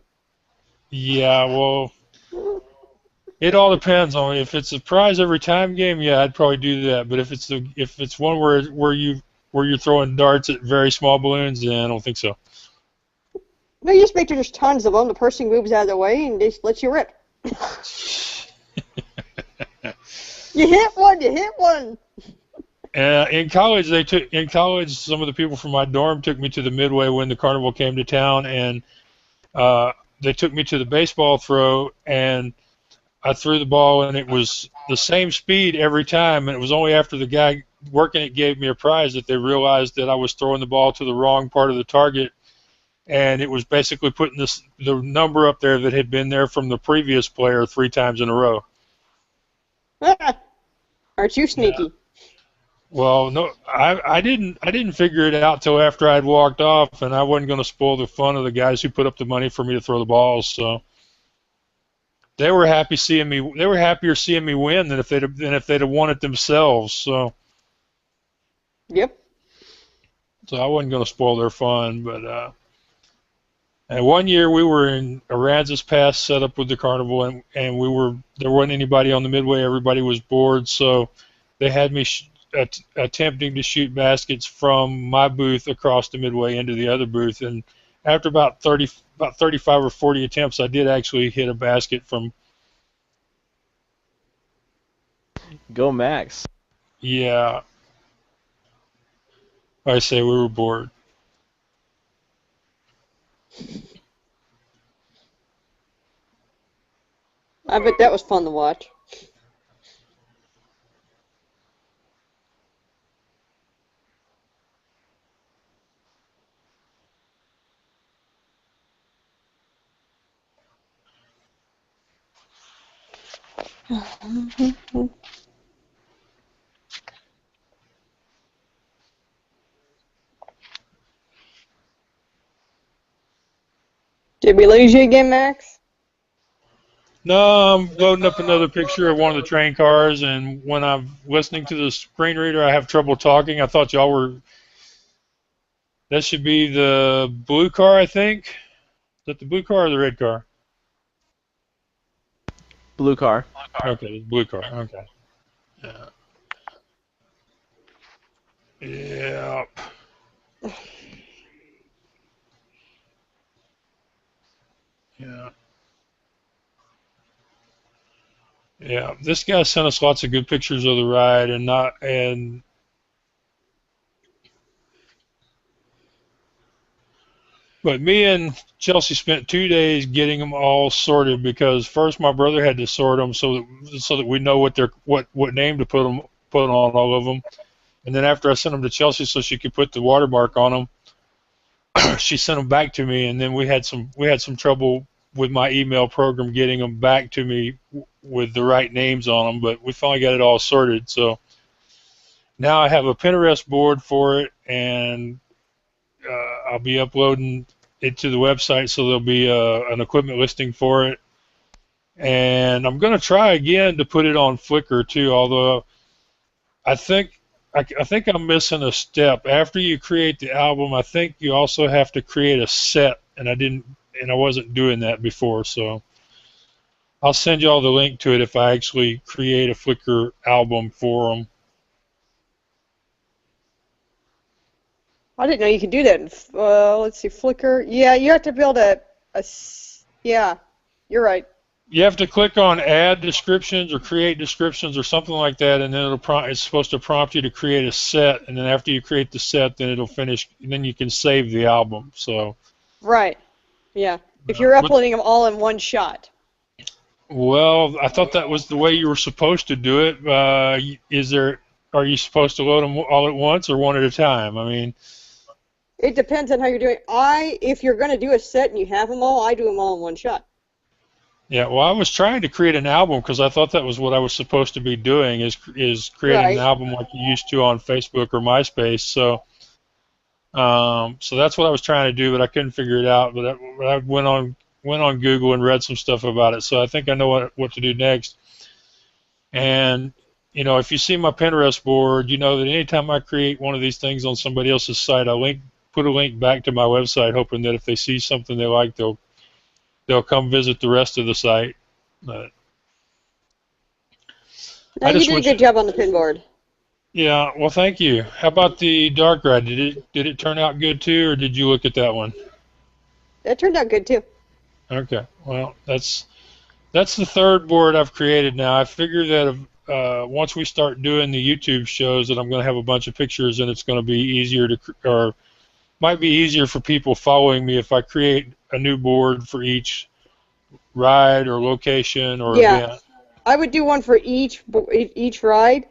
Yeah, well, it all depends on if it's a prize every time game. Yeah, I'd probably do that. But if it's one where you're throwing darts at very small balloons, then I don't think so. No, you just make sure there's tons of them. The person moves out of the way and just lets you rip. You hit one. In college, some of the people from my dorm took me to the Midway when the carnival came to town, and they took me to the baseball throw, and I threw the ball, and it was the same speed every time, and it was only after the guy working it gave me a prize that they realized that I was throwing the ball to the wrong part of the target, and it was basically putting the number up there that had been there from the previous player 3 times in a row. Aren't you sneaky? Well, no, I didn't figure it out till after I'd walked off, and I wasn't going to spoil the fun of the guys who put up the money for me to throw the balls. So they were happy seeing me. They were happier seeing me win than if they'd have won it themselves. Yep. So I wasn't going to spoil their fun. But and one year we were in Aransas Pass set up with the carnival, and there wasn't anybody on the midway. Everybody was bored, so they had me attempting to shoot baskets from my booth across the midway into the other booth, and after about 35 or 40 attempts, I did actually hit a basket from. Go Max. Yeah, I say we were bored. I bet that was fun to watch. Did we lose you again, Max? No, I'm loading up another picture of one of the train cars, and when I'm listening to the screen reader, I have trouble talking. I thought y'all were. That should be the blue car, I think. Is that the blue car or the red car? Blue car. Okay, the blue car. Okay. Yeah. Yep. Yeah. Yeah. This guy sent us lots of good pictures of the ride, but me and Chelsea spent 2 days getting them all sorted because first my brother had to sort them so that we know what name to put on all of them, and then after I sent them to Chelsea so she could put the watermark on them, she sent them back to me, and then we had some trouble with my email program getting them back to me with the right names on them, but we finally got it all sorted. So now I have a Pinterest board for it, and I'll be uploading it to the website, so there'll be an equipment listing for it. And I'm going to try again to put it on Flickr too, although I think I'm missing a step. After you create the album, I think you also have to create a set, and I wasn't doing that before, so I'll send you all the link to it if I actually create a Flickr album for them. I didn't know you could do that. Let's see, Flickr. Yeah, you have to build yeah, you're right. You have to click on add descriptions or create descriptions or something like that, and then it's supposed to prompt you to create a set, and then after you create the set, then it'll finish, and then you can save the album. So. Right. Yeah. If you're uploading them all in one shot. Well, I thought that was the way you were supposed to do it. Are you supposed to load them all at once or one at a time? I mean. It depends on how you're doing. If you're going to do a set and you have them all, I do them all in one shot. Yeah, well, I was trying to create an album because I thought that was what I was supposed to be doing is creating an album like you used to on Facebook or MySpace. So that's what I was trying to do, but I couldn't figure it out. But I went on Google and read some stuff about it, so I think I know what to do next. And if you see my Pinterest board, you know that anytime I create one of these things on somebody else's site, I put a link back to my website, hoping that if they see something they like, they'll come visit the rest of the site. But no, you did a good job on the pin board. Yeah, well, thank you. How about the dark ride? Did it turn out good too, or did you look at that one? It turned out good too. Okay, well, that's the third board I've created now. I figure that once we start doing the YouTube shows, that I'm going to have a bunch of pictures, and it's going to be easier might be easier for people following me if I create a new board for each ride or location or event. I would do one for each ride.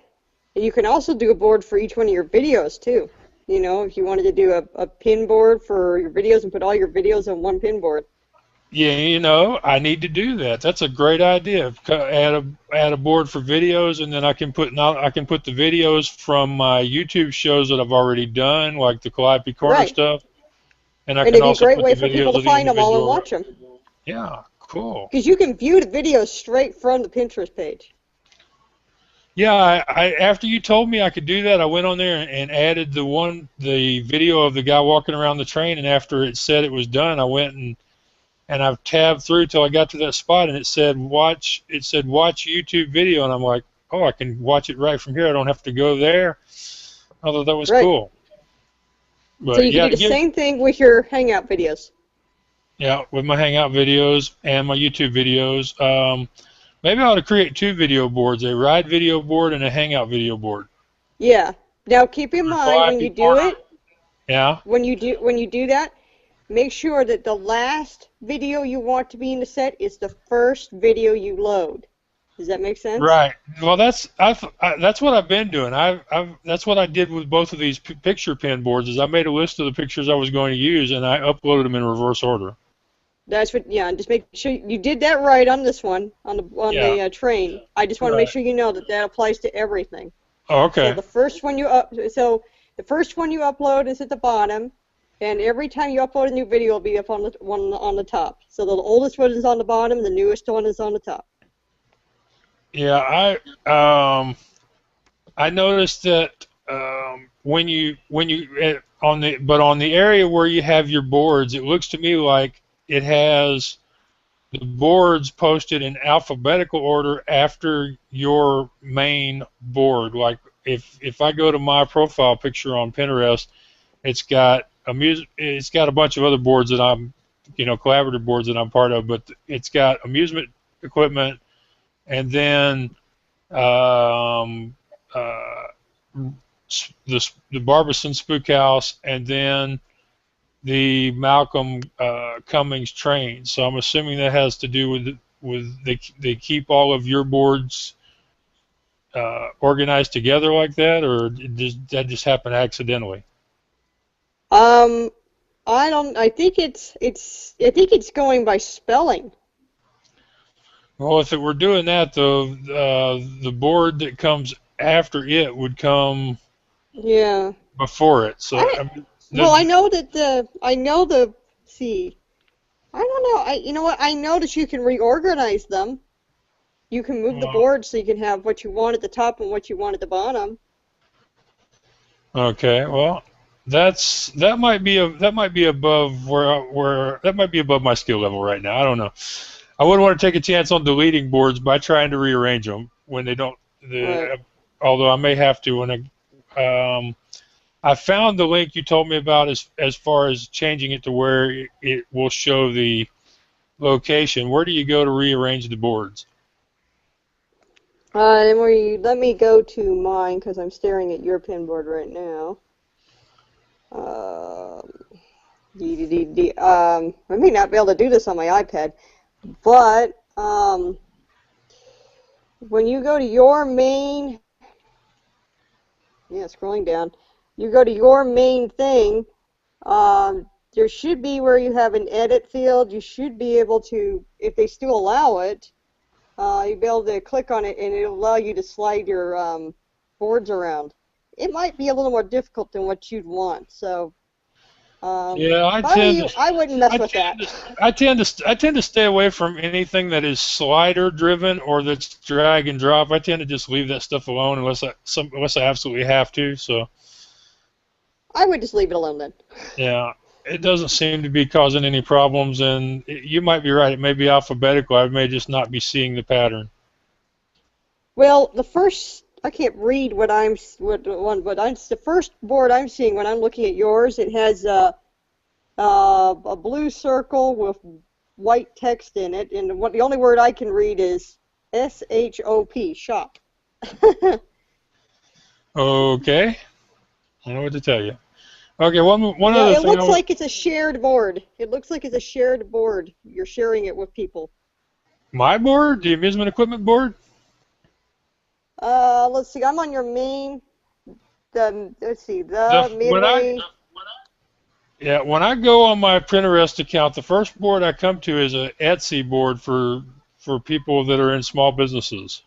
You can also do a board for each one of your videos too. If you wanted to do a pin board for your videos and put all your videos on one pin board. Yeah, you know, I need to do that. That's a great idea. Add a board for videos, and then I can put the videos from my YouTube shows that I've already done, like the Calliope Corner Right. stuff, and I And can it'd be a also great put way the for people videos to of the find them all and individual. watch them. Yeah, cool. Because you can view the videos straight from the Pinterest page. Yeah, I after you told me I could do that, I went on there and added the video of the guy walking around the train, and after it said it was done, I went and I've tabbed through till I got to that spot, and it said watch YouTube video, and I'm like, oh, I can watch it right from here. I don't have to go there. I thought that was Right. cool. So But you can yeah, do the same thing with your Hangout videos. yeah, with my Hangout videos and my YouTube videos. Maybe I ought to create two video boards: a ride video board and a Hangout video board. Yeah. Now keep in For mind when Calliope you do Corner. it, Yeah. when you do that, make sure that the last video you want to be in the set is the first video you load. Does that make sense? Right. Well, that's what I've been doing. That's what I did with both of these picture pin boards. Is I made a list of the pictures I was going to use, and I uploaded them in reverse order. That's what. Yeah. And just make sure you did that right on this one on the train. I just want to make Right. sure you know that that applies to everything. Oh, So okay. the first one you upload is at the bottom, and every time you upload a new video, it'll be up on the one on the top. So the oldest one is on the bottom, the newest one is on the top. Yeah, I noticed that when you on the area where you have your boards, it looks to me like it has the boards posted in alphabetical order after your main board. Like if I go to my profile picture on Pinterest, it's got a bunch of other boards that I'm, collaborative boards that I'm part of, but it's got amusement equipment, and then um, uh, the Barbizon Spook House, and then the Malcolm Cummings train. So I'm assuming that has to do with they keep all of your boards organized together like that, or does that just happen accidentally? I don't. I think it's going by spelling. Well, if it were doing that, the board that comes after it would come Yeah. before it. So Well, I know the. See, I don't know. You know what? I know that you can reorganize them. You can move the board so you can have what you want at the top and what you want at the bottom. Okay, well, that might be above that might be above my skill level right now. I don't know. I wouldn't want to take a chance on deleting boards by trying to rearrange them when they don't. Right. Although I may have to when I found the link you told me about as far as changing it to where it will show the location. Where do you go to rearrange the boards? Let me go to mine because I'm staring at your pin board right now. I may not be able to do this on my iPad, but when you go to your main, scrolling down, you go to your main thing. There should be where you have an edit field. You should be able to, if they still allow it, you'll be able to click on it and it'll allow you to slide your boards around. It might be a little more difficult than what you'd want, so Yeah, I wouldn't mess with that. I tend to stay away from anything that is slider driven or that's drag and drop. I tend to just leave that stuff alone unless I absolutely have to. So I would just leave it alone then. yeah, it doesn't seem to be causing any problems, and you might be right. It may be alphabetical. I may just not be seeing the pattern. Well, I can't read the first board I'm seeing when I'm looking at yours. It has a blue circle with white text in it, and the only word I can read is SHOP, shop. Okay, I don't know what to tell you. Okay, one other thing. It looks like it's a shared board. It looks like it's a shared board. You're sharing it with people. My board, the amusement equipment board. Let's see. I'm on your main. Let's see. The midway. Yeah, when I go on my Pinterest account, the first board I come to is a Etsy board for people that are in small businesses.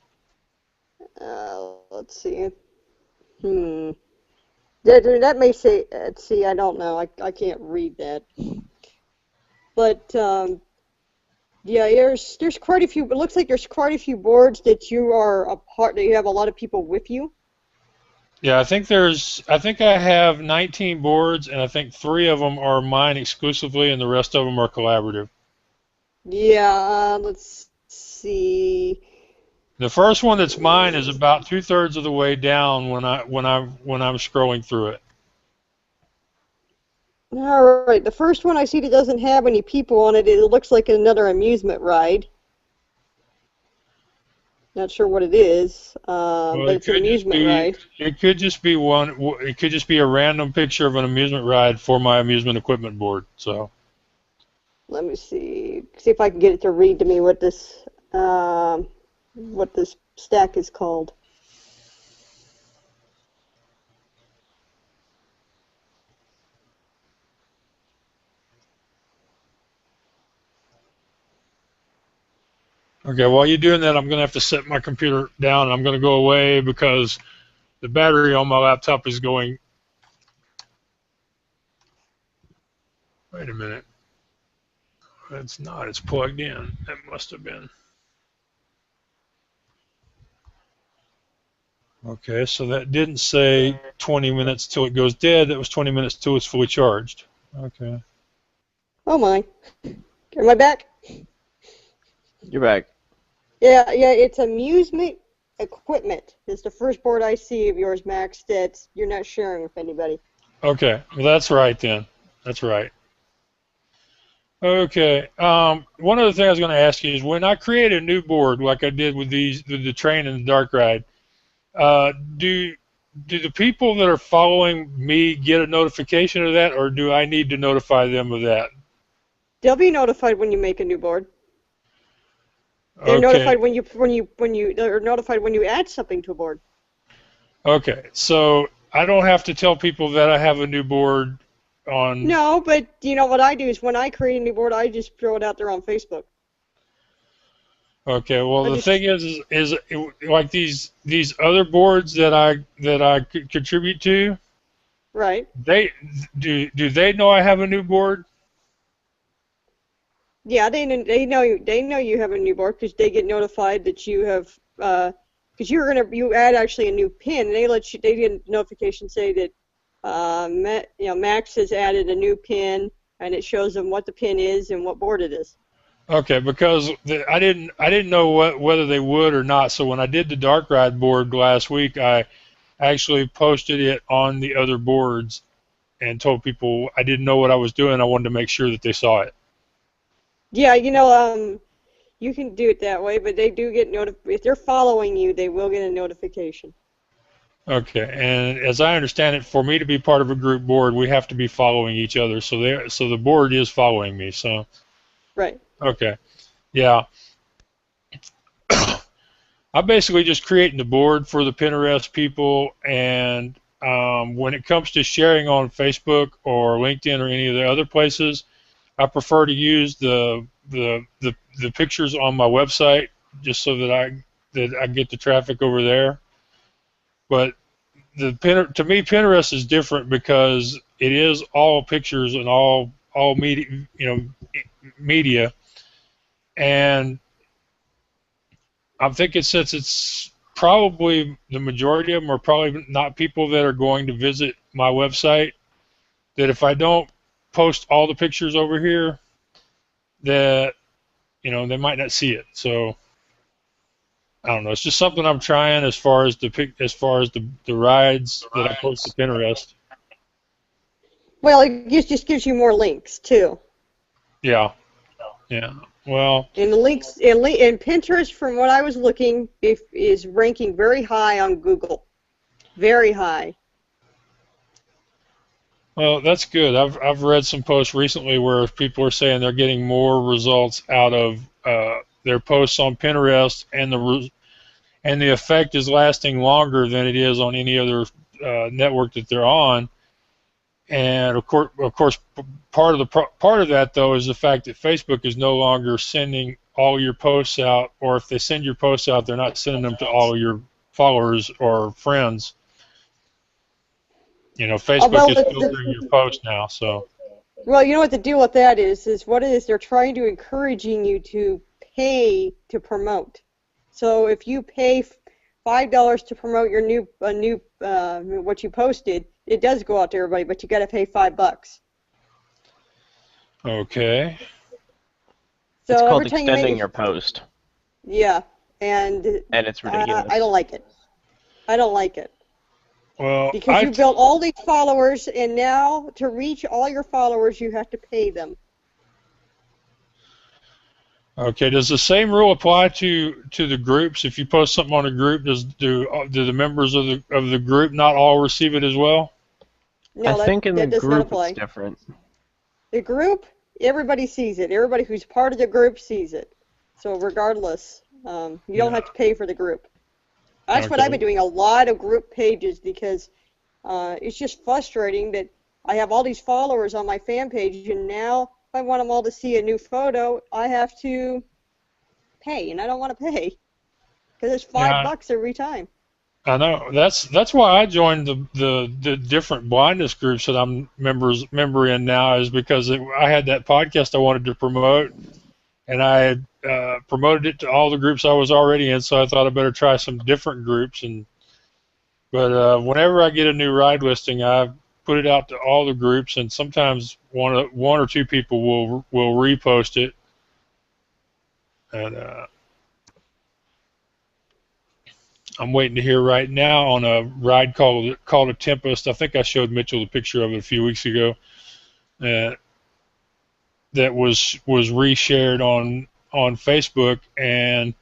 Let's see. That may say Etsy. I don't know. I can't read that. But yeah, there's quite a few. It looks like there's quite a few boards that you are a part. That you have a lot of people with you. Yeah, I think I have 19 boards, and I think 3 of them are mine exclusively, and the rest of them are collaborative. Yeah, let's see. The first one that's mine is about 2/3 of the way down when I'm scrolling through it. All right, the first one I see that doesn't have any people on it. It looks like another amusement ride. Not sure what it is, Well, but it's an amusement ride. it could just be one. It could just be a random picture of an amusement ride for my amusement equipment board. So. Let me see if I can get it to read to me what this stack is called. Okay, while you're doing that, I'm going to have to set my computer down, and I'm going to go away because the battery on my laptop is going. Wait a minute. It's not. It's plugged in. That must have been. Okay, so that didn't say 20 minutes till it goes dead. That was 20 minutes till it's fully charged. Okay. Oh my. Am I back? You're back. Yeah, it's amusement equipment. It's the first board I see of yours, Max, that you're not sharing with anybody. Okay, well that's right then. That's right. Okay. One other thing I was going to ask you is when I create a new board, like I did with the train and the dark ride, do the people that are following me get a notification of that, or do I need to notify them of that? They'll be notified when you make a new board. They're Okay. notified they're notified when you add something to a board. Okay, so I don't have to tell people that I have a new board on. No, but you know what I do is when I create a new board, I just throw it out there on Facebook. Okay, well the thing is like these other boards that I contribute to. Right. They do they know I have a new board? Yeah, they know you have a new board because they get notified that you have because you add actually a new pin and they get a notification say that Max has added a new pin and it shows them what the pin is and what board it is. Okay, because I didn't know whether they would or not. So when I did the dark ride board last week, I actually posted it on the other boards and told people I didn't know what I was doing. I wanted to make sure that they saw it. Yeah, you can do it that way, but they do get if they're following you, they will get a notification. Okay, and as I understand it, for me to be part of a group board, we have to be following each other. So the board is following me. So. Right. Okay. Yeah. I'm basically just creating the board for the Pinterest people, and when it comes to sharing on Facebook or LinkedIn or any of the other places, I prefer to use the pictures on my website just so that I get the traffic over there. But to me, Pinterest is different because it is all pictures and all media, and I'm thinking since it's probably the majority of them are probably not people that are going to visit my website, that if I don't post all the pictures over here, that they might not see it. So I don't know. It's just something I'm trying as far as the rides that I post to Pinterest. Well, it just gives you more links too. Yeah. Yeah. Well. And the links and Pinterest, from what I was looking, is ranking very high on Google. Very high. Well, that's good. I've read some posts recently where people are saying they're getting more results out of their posts on Pinterest, and the effect is lasting longer than it is on any other network that they're on. And of course, part of that though is the fact that Facebook is no longer sending all your posts out, or if they send your posts out, they're not sending them to all your followers or friends. You know, Facebook is filtering your posts now, so. Well, you know what the deal with that is what it is, they're trying to encouraging you to pay to promote. So if you pay $5 to promote your new what you posted, it does go out to everybody, but you got to pay $5. Okay. So it's called every time extending your post. Yeah, and it's ridiculous. I don't like it. I don't like it. Well, because you built all these followers, and now to reach all your followers, you have to pay them. Okay. Does the same rule apply to the groups? If you post something on a group, do the members of the group not all receive it as well? No, I think in that the does not group apply. it's different. The group, everybody sees it. Everybody who's part of the group sees it. So regardless, you don't have to pay for the group. That's what I've been doing, a lot of group pages, because it's just frustrating that I have all these followers on my fan page, and now if I want them all to see a new photo, I have to pay, and I don't want to pay because it's $5 every time. I know. That's why I joined the different blindness groups that I'm member in now, is because I had that podcast I wanted to promote, and I had promoted it to all the groups I was already in, so I thought I'd better try some different groups. But whenever I get a new ride listing, I put it out to all the groups, and sometimes one or two people will repost it. And I'm waiting to hear right now on a ride called a Tempest. I think I showed Mitchell the picture of it a few weeks ago. That was reshared on Facebook, and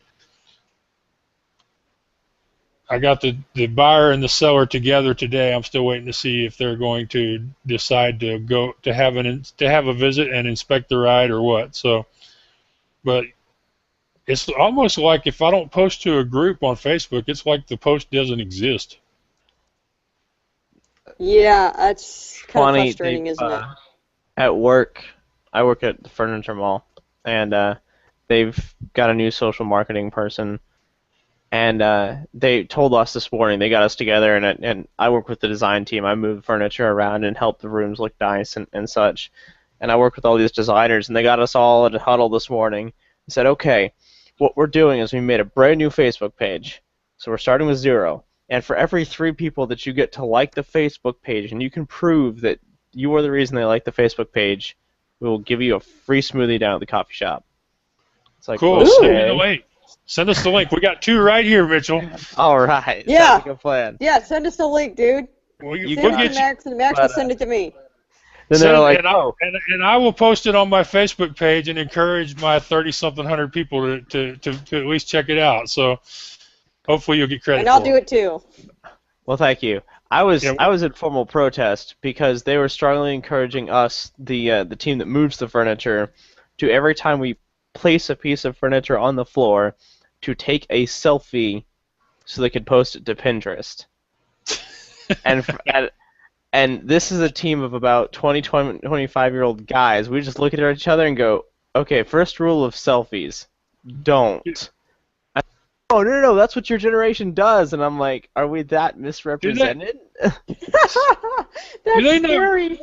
I got the buyer and the seller together today. I'm still waiting to see if they're going to decide to go to have a visit and inspect the ride or what. So, but it's almost like if I don't post to a group on Facebook, it's like the post doesn't exist. Yeah, that's kind of Funny, frustrating, isn't it? At work, I work at the furniture mall, and they've got a new social marketing person, and they told us this morning, they got us together, and I work with the design team. I move furniture around and help the rooms look nice and such, and I work with all these designers, and they got us all at a huddle this morning and said, okay, what we're doing is we made a brand new Facebook page, so we're starting with 0, and for every 3 people that you get to like the Facebook page, and you can prove that you are the reason they like the Facebook page, we will give you a free smoothie down at the coffee shop. It's like, cool. Okay. Send me the link. Send us the link. We got 2 right here, Mitchell. All right. Yeah. Sounds like a plan. Yeah, send us the link, dude. We'll Send it get to you. Max, and Max will send it to me. Then they're like, and I will post it on my Facebook page and encourage my 30-something hundred people to at least check it out. So hopefully you'll get credit. And I'll do it too. Well, thank you. I was in formal protest because they were strongly encouraging us, the team that moves the furniture, to every time we place a piece of furniture on the floor, to take a selfie so they could post it to Pinterest. And this is a team of about 25-year-old guys. We just look at each other and go, okay, first rule of selfies, don't. Oh, no, that's what your generation does. And I'm like, are we that misrepresented? That's scary.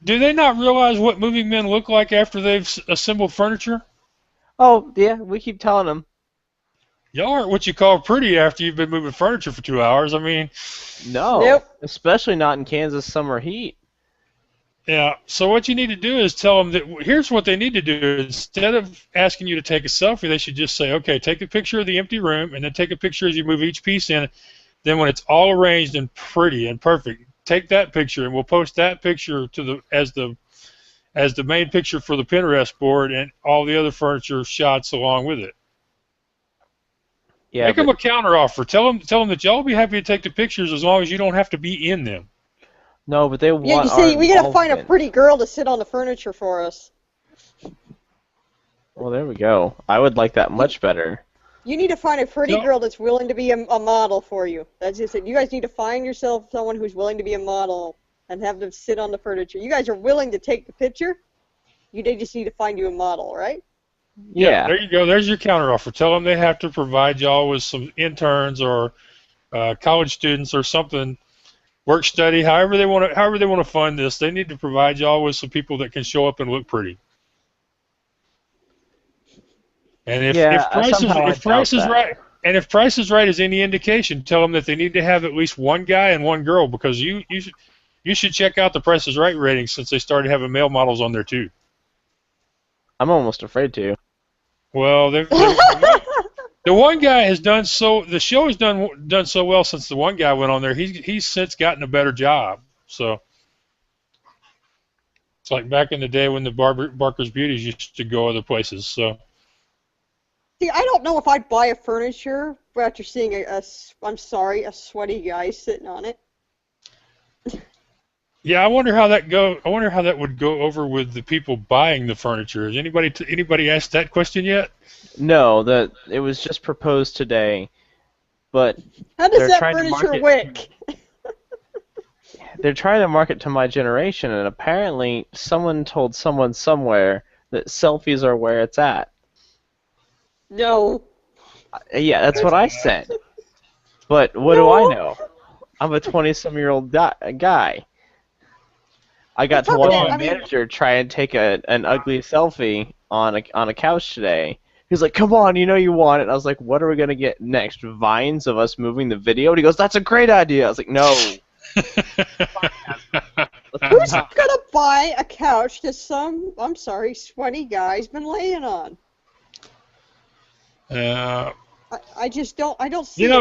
Do they not realize what moving men look like after they've assembled furniture? Oh, yeah, we keep telling them. Y'all aren't what you call pretty after you've been moving furniture for 2 hours. I mean, no, nope. Especially not in Kansas summer heat. Yeah, so what you need to do is tell them that here's what they need to do. Instead of asking you to take a selfie, they should just say, okay, take a picture of the empty room, and then take a picture as you move each piece in. Then when it's all arranged and pretty and perfect, take that picture, and we'll post that picture as the main picture for the Pinterest board, and all the other furniture shots along with it. Yeah, Make them a counter offer. Tell them that y'all will be happy to take the pictures as long as you don't have to be in them. No, but they want. Yeah, you see, we gotta find a pretty girl to sit on the furniture for us. Well, there we go. I would like that much better. You need to find a pretty girl that's willing to be a model for you. That's just it. You guys need to find yourself someone who's willing to be a model and have them sit on the furniture. You guys are willing to take the picture? They just need to find you a model, right? Yeah. There you go. There's your counteroffer. Tell them they have to provide y'all with some interns or college students or something, work study, however they want to fund this. They need to provide y'all with some people that can show up and look pretty. And if Price is right, and if Price is Right is any indication, tell them that they need to have at least one guy and one girl, because you should check out the Price is Right ratings since they started having male models on there too. I'm almost afraid to. Well, the one guy has done so. The show has done so well since the one guy went on there. He's since gotten a better job. So it's like back in the day when the Barker's Beauties used to go other places. So. See, I don't know if I'd buy a furniture after seeing a sweaty guy sitting on it. Yeah, I wonder how that would go over with the people buying the furniture. Has anybody asked that question yet? No, it was just proposed today, but how does that furniture wick? They're trying to market to my generation, and apparently someone told someone somewhere that selfies are where it's at. No. Yeah, that's what I said. But what do I know? I'm a 20-some-year-old guy. I got to watch my manager try and take an ugly selfie on a couch today. He's like, "Come on, you know you want it." And I was like, "What are we gonna get next? Vines of us moving the video?" And he goes, "That's a great idea." I was like, "No." Who's gonna buy a couch that some sweaty guy's been laying on? I just don't. I don't see. And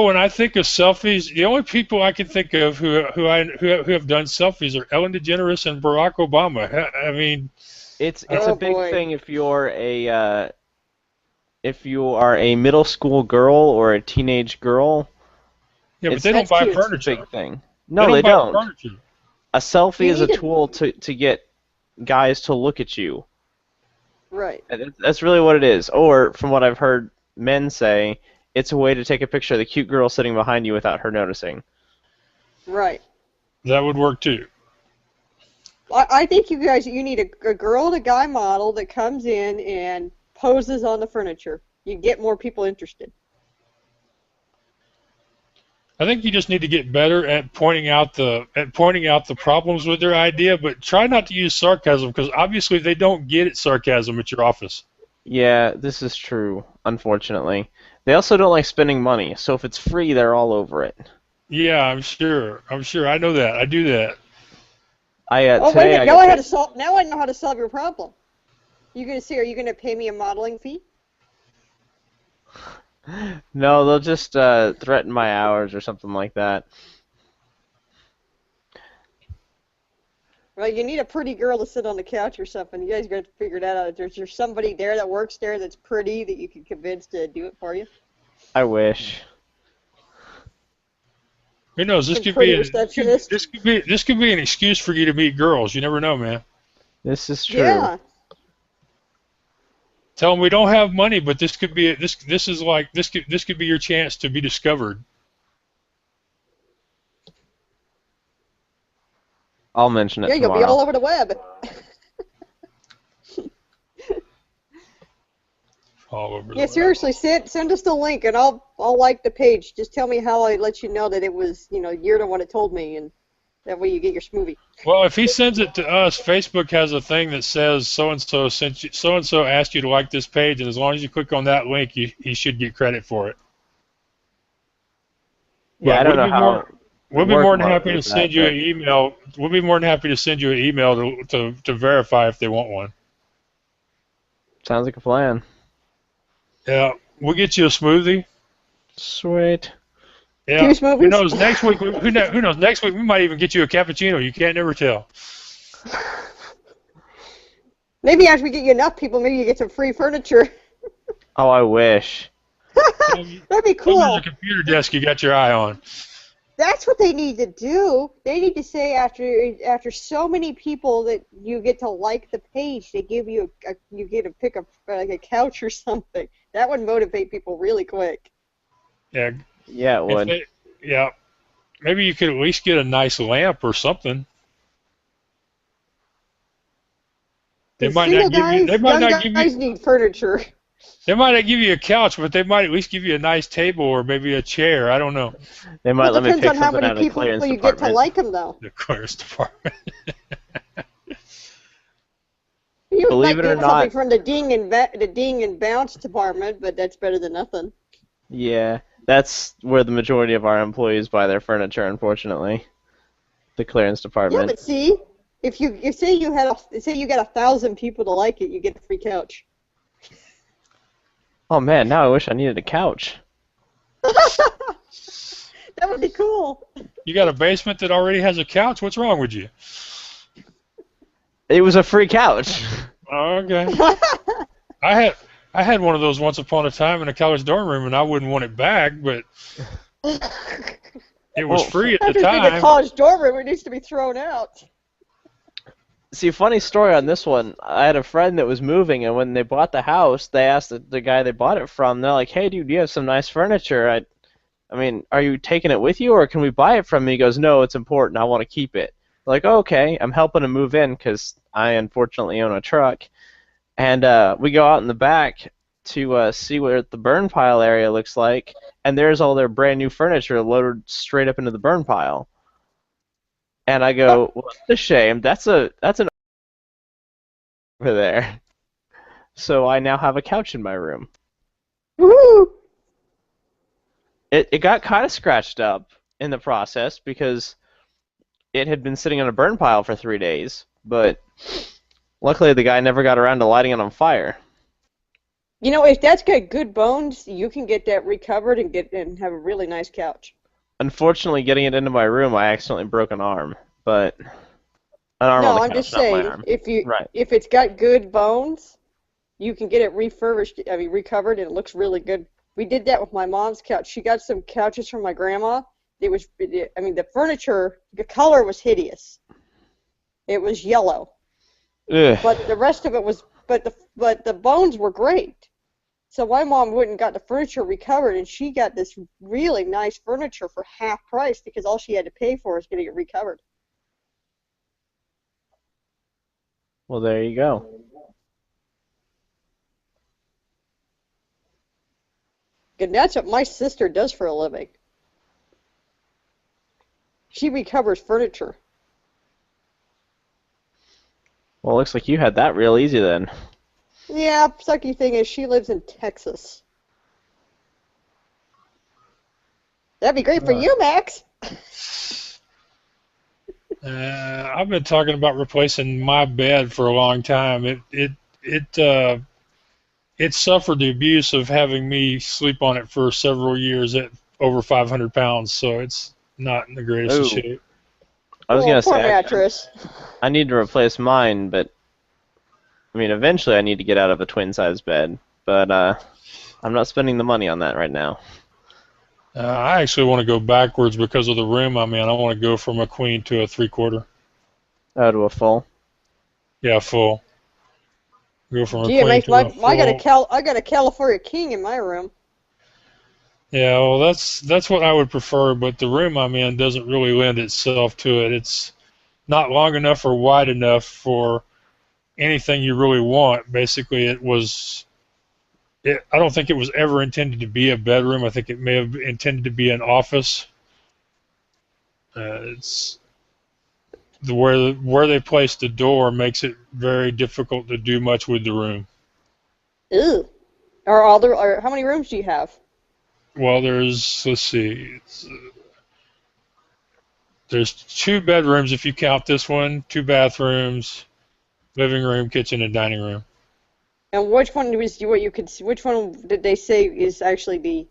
when I think of selfies, the only people I can think of who have done selfies are Ellen DeGeneres and Barack Obama. I mean, it's a big thing if you are a middle school girl or a teenage girl. Yeah, but they don't buy furniture. It's a big thing. No, they don't. Furniture. A selfie is a tool to get guys to look at you. Right. That's really what it is. Or, from what I've heard men say, it's a way to take a picture of the cute girl sitting behind you without her noticing. Right. That would work too. I think you need a girl and a guy model that comes in and poses on the furniture. You get more people interested. I think you just need to get better at pointing out the problems with their idea, but try not to use sarcasm, because obviously they don't get it sarcasm at your office. Yeah, this is true, unfortunately. They also don't like spending money, so if it's free, they're all over it. Yeah, I'm sure. I know that. I do that. Wait a minute. Now I know how to solve your problem. Are you going to pay me a modeling fee? No, they'll just threaten my hours or something like that. Well, you need a pretty girl to sit on the couch or something. You guys got to figure that out. Is there somebody there that works there that's pretty that you can convince to do it for you? I wish. Who knows? This could be an excuse for you to meet girls. You never know, man. This is true. Yeah. Tell them we don't have money, but this could be this could be your chance to be discovered. I'll mention it tomorrow. You'll be all over the web. All over the web. Seriously, send us the link, and I'll like the page. Just tell me how I let you know that it was, you're the one that told me, and that way you get your smoothie. Well, if he sends it to us, Facebook has a thing that says so and so asked you to like this page, and as long as you click on that link, he should get credit for it. Yeah, I don't know how. We'll be more than happy to send you an email. We'll be more than happy to send you an email to verify if they want one. Sounds like a plan. Yeah, we'll get you a smoothie. Sweet. Yeah. Who knows? Next week, who knows? Next week we might even get you a cappuccino. You can't never tell. Maybe after we get you enough people, maybe you get some free furniture. Oh, I wish. That'd be cool. There's a computer desk you got your eye on. That's what they need to do. They need to say after so many people that you get to like the page, they give you you get to pick a couch or something. That would motivate people really quick. Yeah. Yeah, it would. maybe you could at least get a nice lamp or something. They might not give you. They might young not give guys you. need furniture. They might not give you a couch, but they might at least give you a nice table or maybe a chair. I don't know. They might let me Depends pick on how something many out of the people clearance you get to department. like them, though. The clearance department. You Believe might it or get something not- from the ding and bounce department, but that's better than nothing. Yeah, that's where the majority of our employees buy their furniture, unfortunately. The clearance Yeah, department. but see, if say you got 1,000 people to like it, you get a free couch. Oh man, now I wish I needed a couch. That would be cool. You got a basement that already has a couch? What's wrong with you? It was a free couch. Oh, okay. I had one of those once upon a time in a college dorm room, and I wouldn't want it back, but it was free at the After it's in a time. college dorm room, it needs to be thrown out. See, funny story on this one. I had a friend that was moving, and when they bought the house, they asked the guy they bought it from. They're like, "Hey, dude, you have some nice furniture. I mean, are you taking it with you, or can we buy it from you?" He goes, "No, it's important. I want to keep it." Like, oh, okay, I'm helping him move in because I unfortunately own a truck, and we go out in the back to see what the burn pile area looks like, and there's all their brand new furniture loaded straight up into the burn pile. And I go, well, that's a shame. That's an over there. So I now have a couch in my room. Woo! It got kind of scratched up in the process because it had been sitting on a burn pile for 3 days, but luckily the guy never got around to lighting it on fire. You know, if that's got good bones, you can get that recovered and have a really nice couch. Unfortunately, getting it into my room, I accidentally broke an arm, but an arm on No, the I'm couch, just not my saying, arm. Right. if it's got good bones, you can get it recovered, and it looks really good. We did that with my mom's couch. She got some couches from my grandma. The furniture, the color was hideous. It was yellow, Ugh. but the rest of it was, but the bones were great. So my mom went and got the furniture recovered, and she got this really nice furniture for half price because all she had to pay for was getting it recovered. Well, there you go. And that's what my sister does for a living. She recovers furniture. Well, it looks like you had that real easy then. Yeah, sucky thing is she lives in Texas. That'd be great for you, Max. I've been talking about replacing my bed for a long time. It suffered the abuse of having me sleep on it for several years at over 500 pounds, so it's not in the greatest of Ooh. shape. I was gonna Poor say mattress. I need to replace mine, but I mean, eventually I need to get out of a twin-size bed, but I'm not spending the money on that right now. I actually want to go backwards because of the room I'm in. I want to go from a queen to a 3/4. Oh, to a full. Yeah, full. Go from a Gee, it queen makes to a full. I got a California king in my room. Yeah, well, that's what I would prefer, but the room I'm in doesn't really lend itself to it. It's not long enough or wide enough for anything you really want. Basically, I don't think it was ever intended to be a bedroom. I think it may have intended to be an office. It's where they placed the door makes it very difficult to do much with the room. Ew. How many rooms do you have? Well, let's see, there's 2 bedrooms if you count this one, 2 bathrooms, living room, kitchen, and dining room. And which one which one did they say is actually the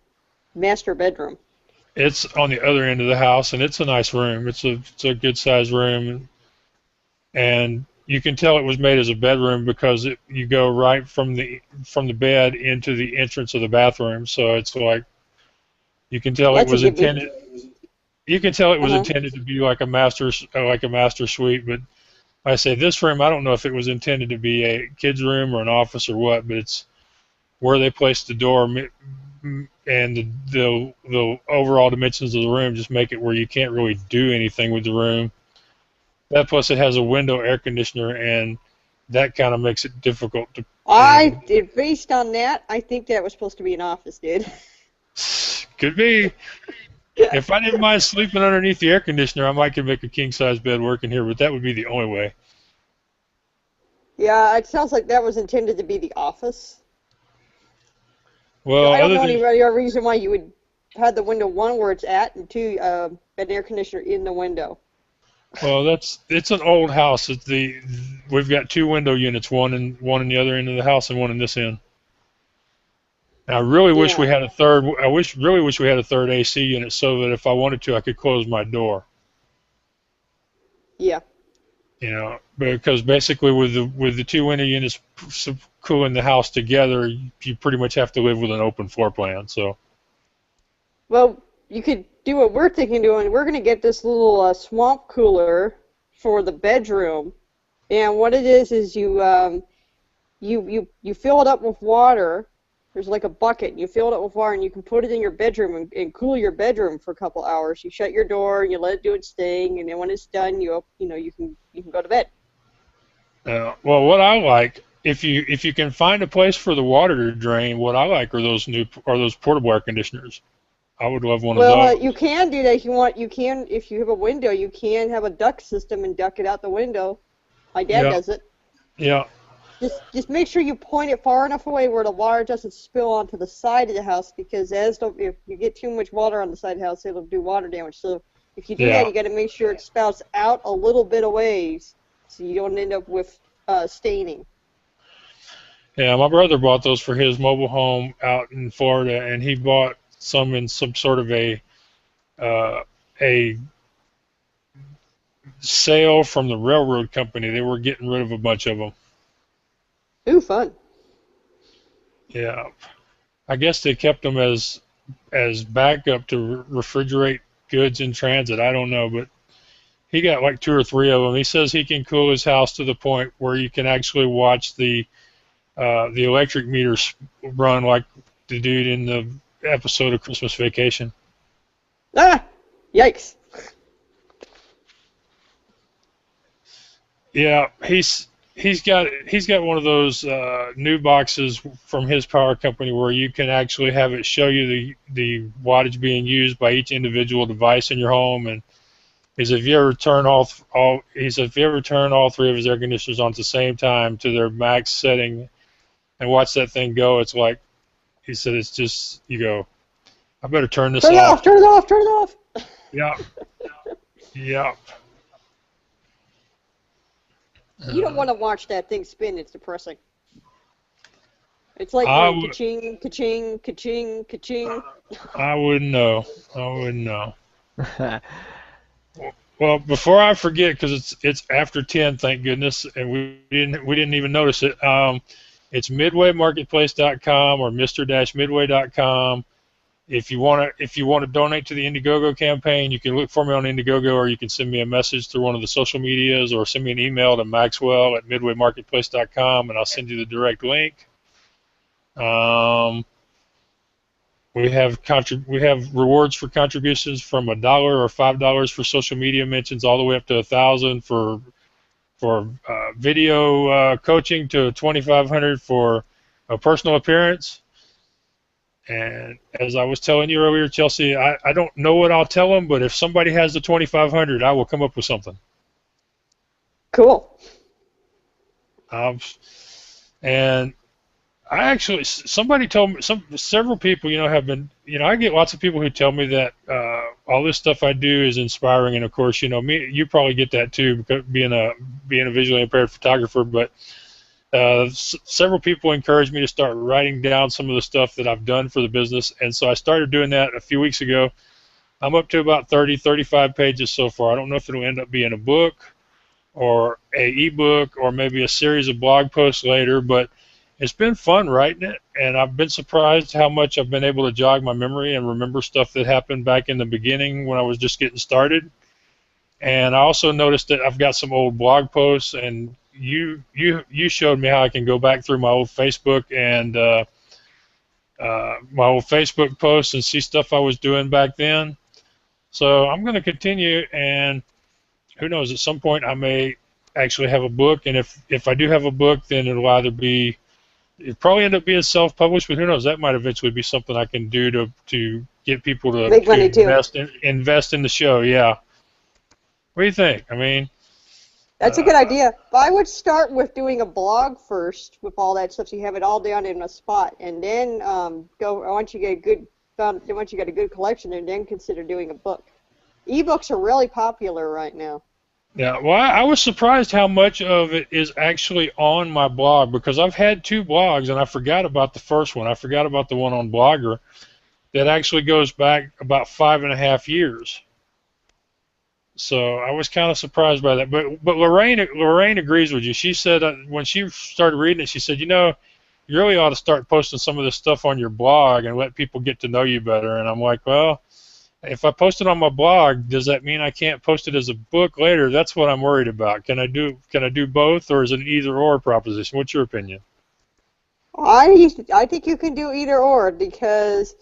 master bedroom? It's on the other end of the house, and it's a nice room. It's a good sized room, and you can tell it was made as a bedroom because you go right from the bed into the entrance of the bathroom. So it's like you can tell it was intended. You can tell it was intended to be like a master suite, but I say this room, I don't know if it was intended to be a kid's room or an office or what, but it's where they placed the door and the overall dimensions of the room just make it where you can't really do anything with the room. That plus it has a window air conditioner, and that kind of makes it difficult to. Based on that, I think that was supposed to be an office, dude. Could be. If I didn't mind sleeping underneath the air conditioner, I might could make a king size bed work in here, but that would be the only way. Yeah, it sounds like that was intended to be the office. Well, I don't other know than, any other reason why you would have the window, one, where it's at, and two, an air conditioner in the window. well, it's an old house. We've got two window units, one in the other end of the house and one in this end. And I really wish we Yeah. had a third. Really wish we had a third AC unit so that if I wanted to, I could close my door. Yeah. You know, because basically with the two window units cooling the house together, you pretty much have to live with an open floor plan. So. Well, you could do what we're thinking of doing. We're going to get this little swamp cooler for the bedroom, and what it is you fill it up with water. There's like a bucket, and you fill it up with water, and you can put it in your bedroom and cool your bedroom for a couple hours. You shut your door, and you let it do its thing, and then when it's done, you can go to bed. Well, what I like, if you can find a place for the water to drain, what I like are those portable air conditioners. I would love one of those. You can do that if you want. You can, if you have a window, you can have a duct system and duct it out the window. My dad does it. Yeah. Just make sure you point it far enough away where the water doesn't spill onto the side of the house, because if you get too much water on the side of the house, it'll do water damage. So if you do that, you got to make sure it spouts out a little bit of ways, so you don't end up with staining. Yeah, my brother bought those for his mobile home out in Florida, and he bought some in some sort of a sale from the railroad company. They were getting rid of a bunch of them. Ooh, fun. Yeah, I guess they kept them as backup to refrigerate goods in transit. I don't know, but he got like 2 or 3 of them. He says he can cool his house to the point where you can actually watch the electric meters run like the dude in the episode of Christmas Vacation. Ah, yikes. Yeah, he's got one of those new boxes from his power company where you can actually have it show you the wattage being used by each individual device in your home. And if you ever turn all 3 of his air conditioners on at the same time to their max setting and watch that thing go, it's like, he said, it's just, you go, I better turn this off. Turn it off. Yeah. Yeah. You don't want to watch that thing spin. It's depressing. It's like ka-ching, ka-ching, ka-ching, ka-ching. I wouldn't know. Well, before I forget, because it's after 10, thank goodness, and we didn't even notice it. It's midwaymarketplace.com or mr-midway.com. If you want to donate to the Indiegogo campaign, you can look for me on Indiegogo, or you can send me a message through one of the social medias, or send me an email to maxwell@midwaymarketplace.com, and I'll send you the direct link. We have rewards for contributions from $1 or $5 for social media mentions, all the way up to $1,000 for video coaching, to $2,500 for a personal appearance. And as I was telling you earlier, Chelsea, I don't know what I'll tell them, but if somebody has the $2,500, I will come up with something. Cool. And I actually, somebody told me, several people, have been, I get lots of people who tell me that all this stuff I do is inspiring, and of course, you probably get that too, because being a visually impaired photographer, but several people encouraged me to start writing down some of the stuff that I've done for the business, and so I started doing that a few weeks ago. I'm up to about 35 pages so far. I don't know if it'll end up being a book or a ebook or maybe a series of blog posts later, but it's been fun writing it, and I've been surprised how much I've been able to jog my memory and remember stuff that happened back in the beginning when I was just getting started. And I also noticed that I've got some old blog posts, and you showed me how I can go back through my old Facebook and my old Facebook posts and see stuff I was doing back then. So I'm going to continue, and who knows, at some point I may actually have a book, and if I do have a book, then it'll probably end up being self-published, but who knows, that might eventually be something I can do to get people to, Make money too. invest in the show. Yeah. What do you think? I mean, That's a good idea. But I would start with doing a blog first with all that stuff, so you have it all down in a spot, and then go once you get a good collection, and then consider doing a book. Ebooks are really popular right now. yeah, well, I was surprised how much of it is actually on my blog, because I've had 2 blogs, and I forgot about the first one. I forgot about the one on Blogger that actually goes back about 5.5 years. So I was kind of surprised by that. But Lorraine agrees with you. She said when she started reading it, she said, you really ought to start posting some of this stuff on your blog and let people get to know you better. And I'm like, well, if I post it on my blog, does that mean I can't post it as a book later? That's what I'm worried about. Can I do both, or is it an either-or proposition? What's your opinion? I think you can do either or, because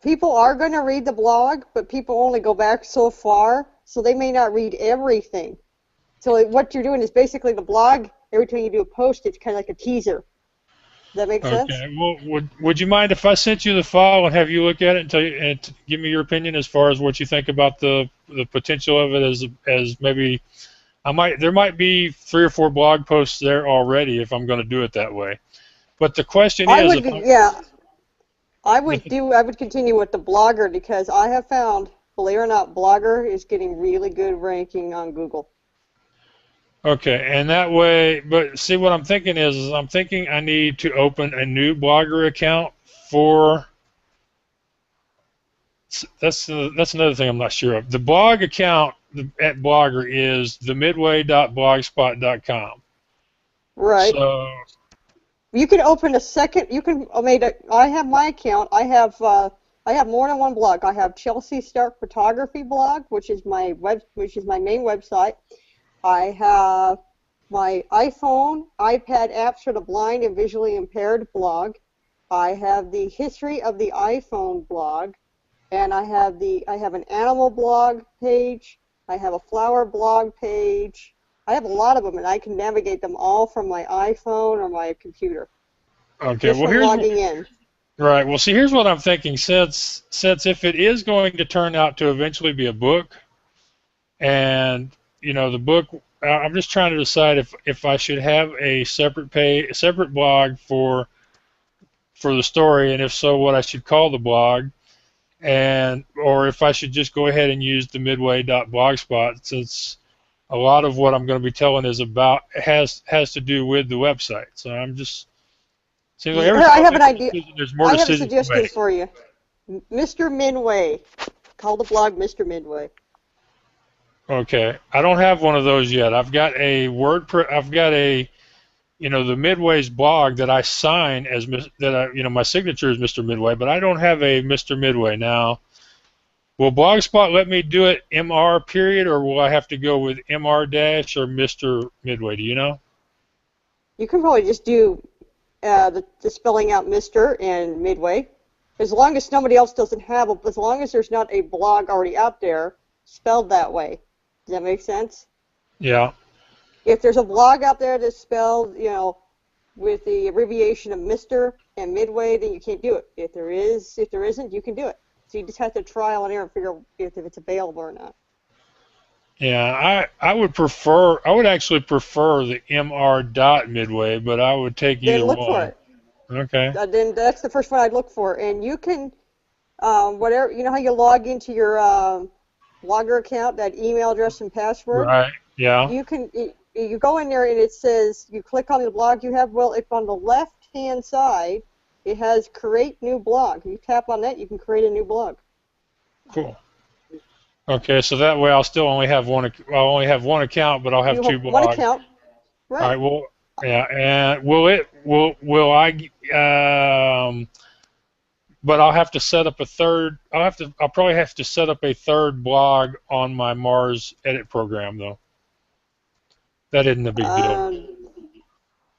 people are going to read the blog, but people only go back so far, so they may not read everything. So what you're doing is basically the blog, every time you do a post, it's kind of like a teaser. Does that make sense? Okay. Well, would you mind if I sent you the file and have you look at it and give me your opinion as far as what you think about the potential of it as maybe there might be 3 or 4 blog posts there already if I'm going to do it that way. But the question I is, would continue with the Blogger, because I have found, believe it or not, Blogger is getting really good ranking on Google. okay, and that way, but see what I'm thinking is I'm thinking I need to open a new Blogger account for, that's another thing I'm not sure of. The blog account at Blogger is themidway.blogspot.com. Right. So You can open a second. I have my account. I have more than one blog. I have Chelsea Stark Photography blog, which is my main website. I have my iPhone, iPad apps for the blind and visually impaired blog. I have the history of the iPhone blog, and I have an animal blog page. I have a flower blog page. I have a lot of them, and I can navigate them all from my iPhone or my computer. okay, Just well from logging in. right. Well, see, here's what I'm thinking. Since if it is going to turn out to eventually be a book, and the book, I'm just trying to decide if I should have a separate blog for the story, and if so, what I should call the blog, or if I should just go ahead and use the midway.blogspot, since a lot of what I'm going to be telling has to do with the website. So I'm just seems like every time I have an idea. there's more I have a decisions to suggestion make. for you. Mr. Midway. Call the blog Mr. Midway. Okay, I don't have one of those yet. I've got a the Midway's blog that I sign as my signature is Mr. Midway, but I don't have a Mr. Midway now. Will Blogspot let me do it MR period, or will I have to go with MR dash or Mr. Midway? Do you know? You can probably just do the spelling out Mr. and Midway. As long as somebody else doesn't have as long as there's not a blog already out there spelled that way. Does that make sense? Yeah. If there's a blog out there that's spelled, with the abbreviation of Mr. and Midway, then you can't do it. If there isn't, you can do it. So you just have to trial and error and figure if it's available or not. Yeah, I would actually prefer the MR dot Midway, but I would take either one. Then look for it. Okay. Then that's the first one I'd look for, and you can, whatever, how you log into your Blogger account, that email address and password. Right. Yeah. You go in there and it says, you click on the blog you have. Well, if on the left-hand side it has create new blog. You tap on that, you can create a new blog. Cool. Okay, so that way I'll still only have one. I'll only have one account, but I'll have 2 blogs. One account. Right. All right. Well, yeah. And will I? But I'll have to set up a third. I'll probably have to set up a third blog on my Mars edit program, though. That isn't a big deal.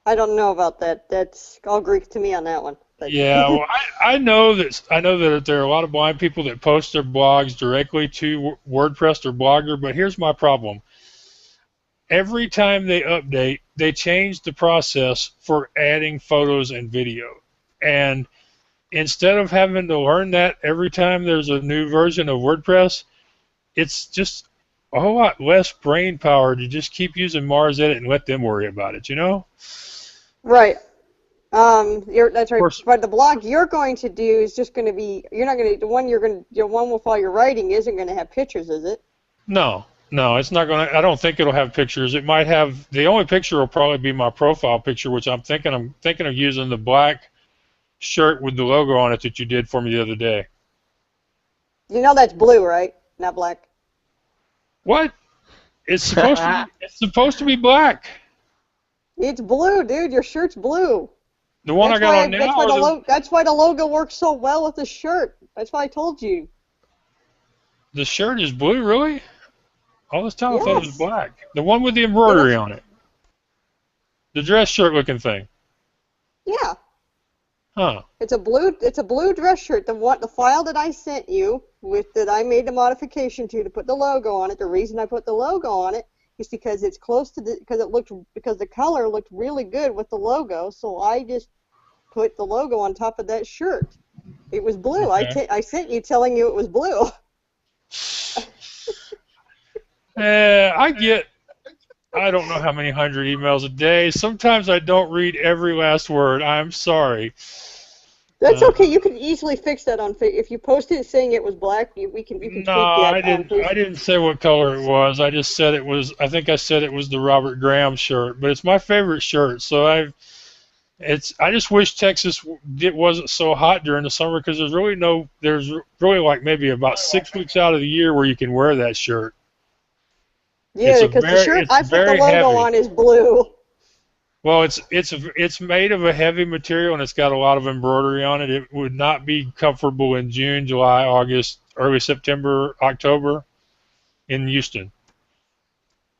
I don't know about that. That's all Greek to me on that one. But Yeah, well, I know that there are a lot of blind people that post their blogs directly to WordPress or Blogger, but here's my problem. Every time they update, they change the process for adding photos and video. And instead of having to learn that every time there's a new version of WordPress, it's just a whole lot less brain power to just keep using Mars Edit and let them worry about it, you know? Right. That's right. course. But the blog you're going to do is just going to be, you're not going to, the one with all your writing isn't going to have pictures, is it? No, it's not going to. I don't think it'll have pictures. It might have. The only picture will probably be my profile picture, which I'm thinking of using the black shirt with the logo on it that you did for me the other day. You know that's blue, right? Not black. What? It's supposed to be black. It's blue, dude. Your shirt's blue. The one I got on now. That's why the logo works so well with the shirt. That's why I told you. The shirt is blue, really? All this time I thought it was Yes. black. The one with the embroidery on it. The dress shirt looking thing. Yeah. Huh. It's a blue dress shirt. The file that I sent you that I made the modification to put the logo on it. The reason I put the logo on it is because it's close to because the color looked really good with the logo. So I just put the logo on top of that shirt. It was blue. Okay. I sent you telling you it was blue. I don't know how many hundred emails a day. Sometimes I don't read every last word. I'm sorry. That's okay. You can easily fix that on if you posted it saying it was black. You can tweak that. I didn't say what color it was. I just said it was. I think I said it was the Robert Graham shirt, but it's my favorite shirt. So I just wish Texas wasn't so hot during the summer because there's really like maybe about 6 weeks out of the year where you can wear that shirt. Yeah, because the shirt I put the logo on is blue. Well, it's made of a heavy material and it's got a lot of embroidery on it. It would not be comfortable in June, July, August, early September, October in Houston.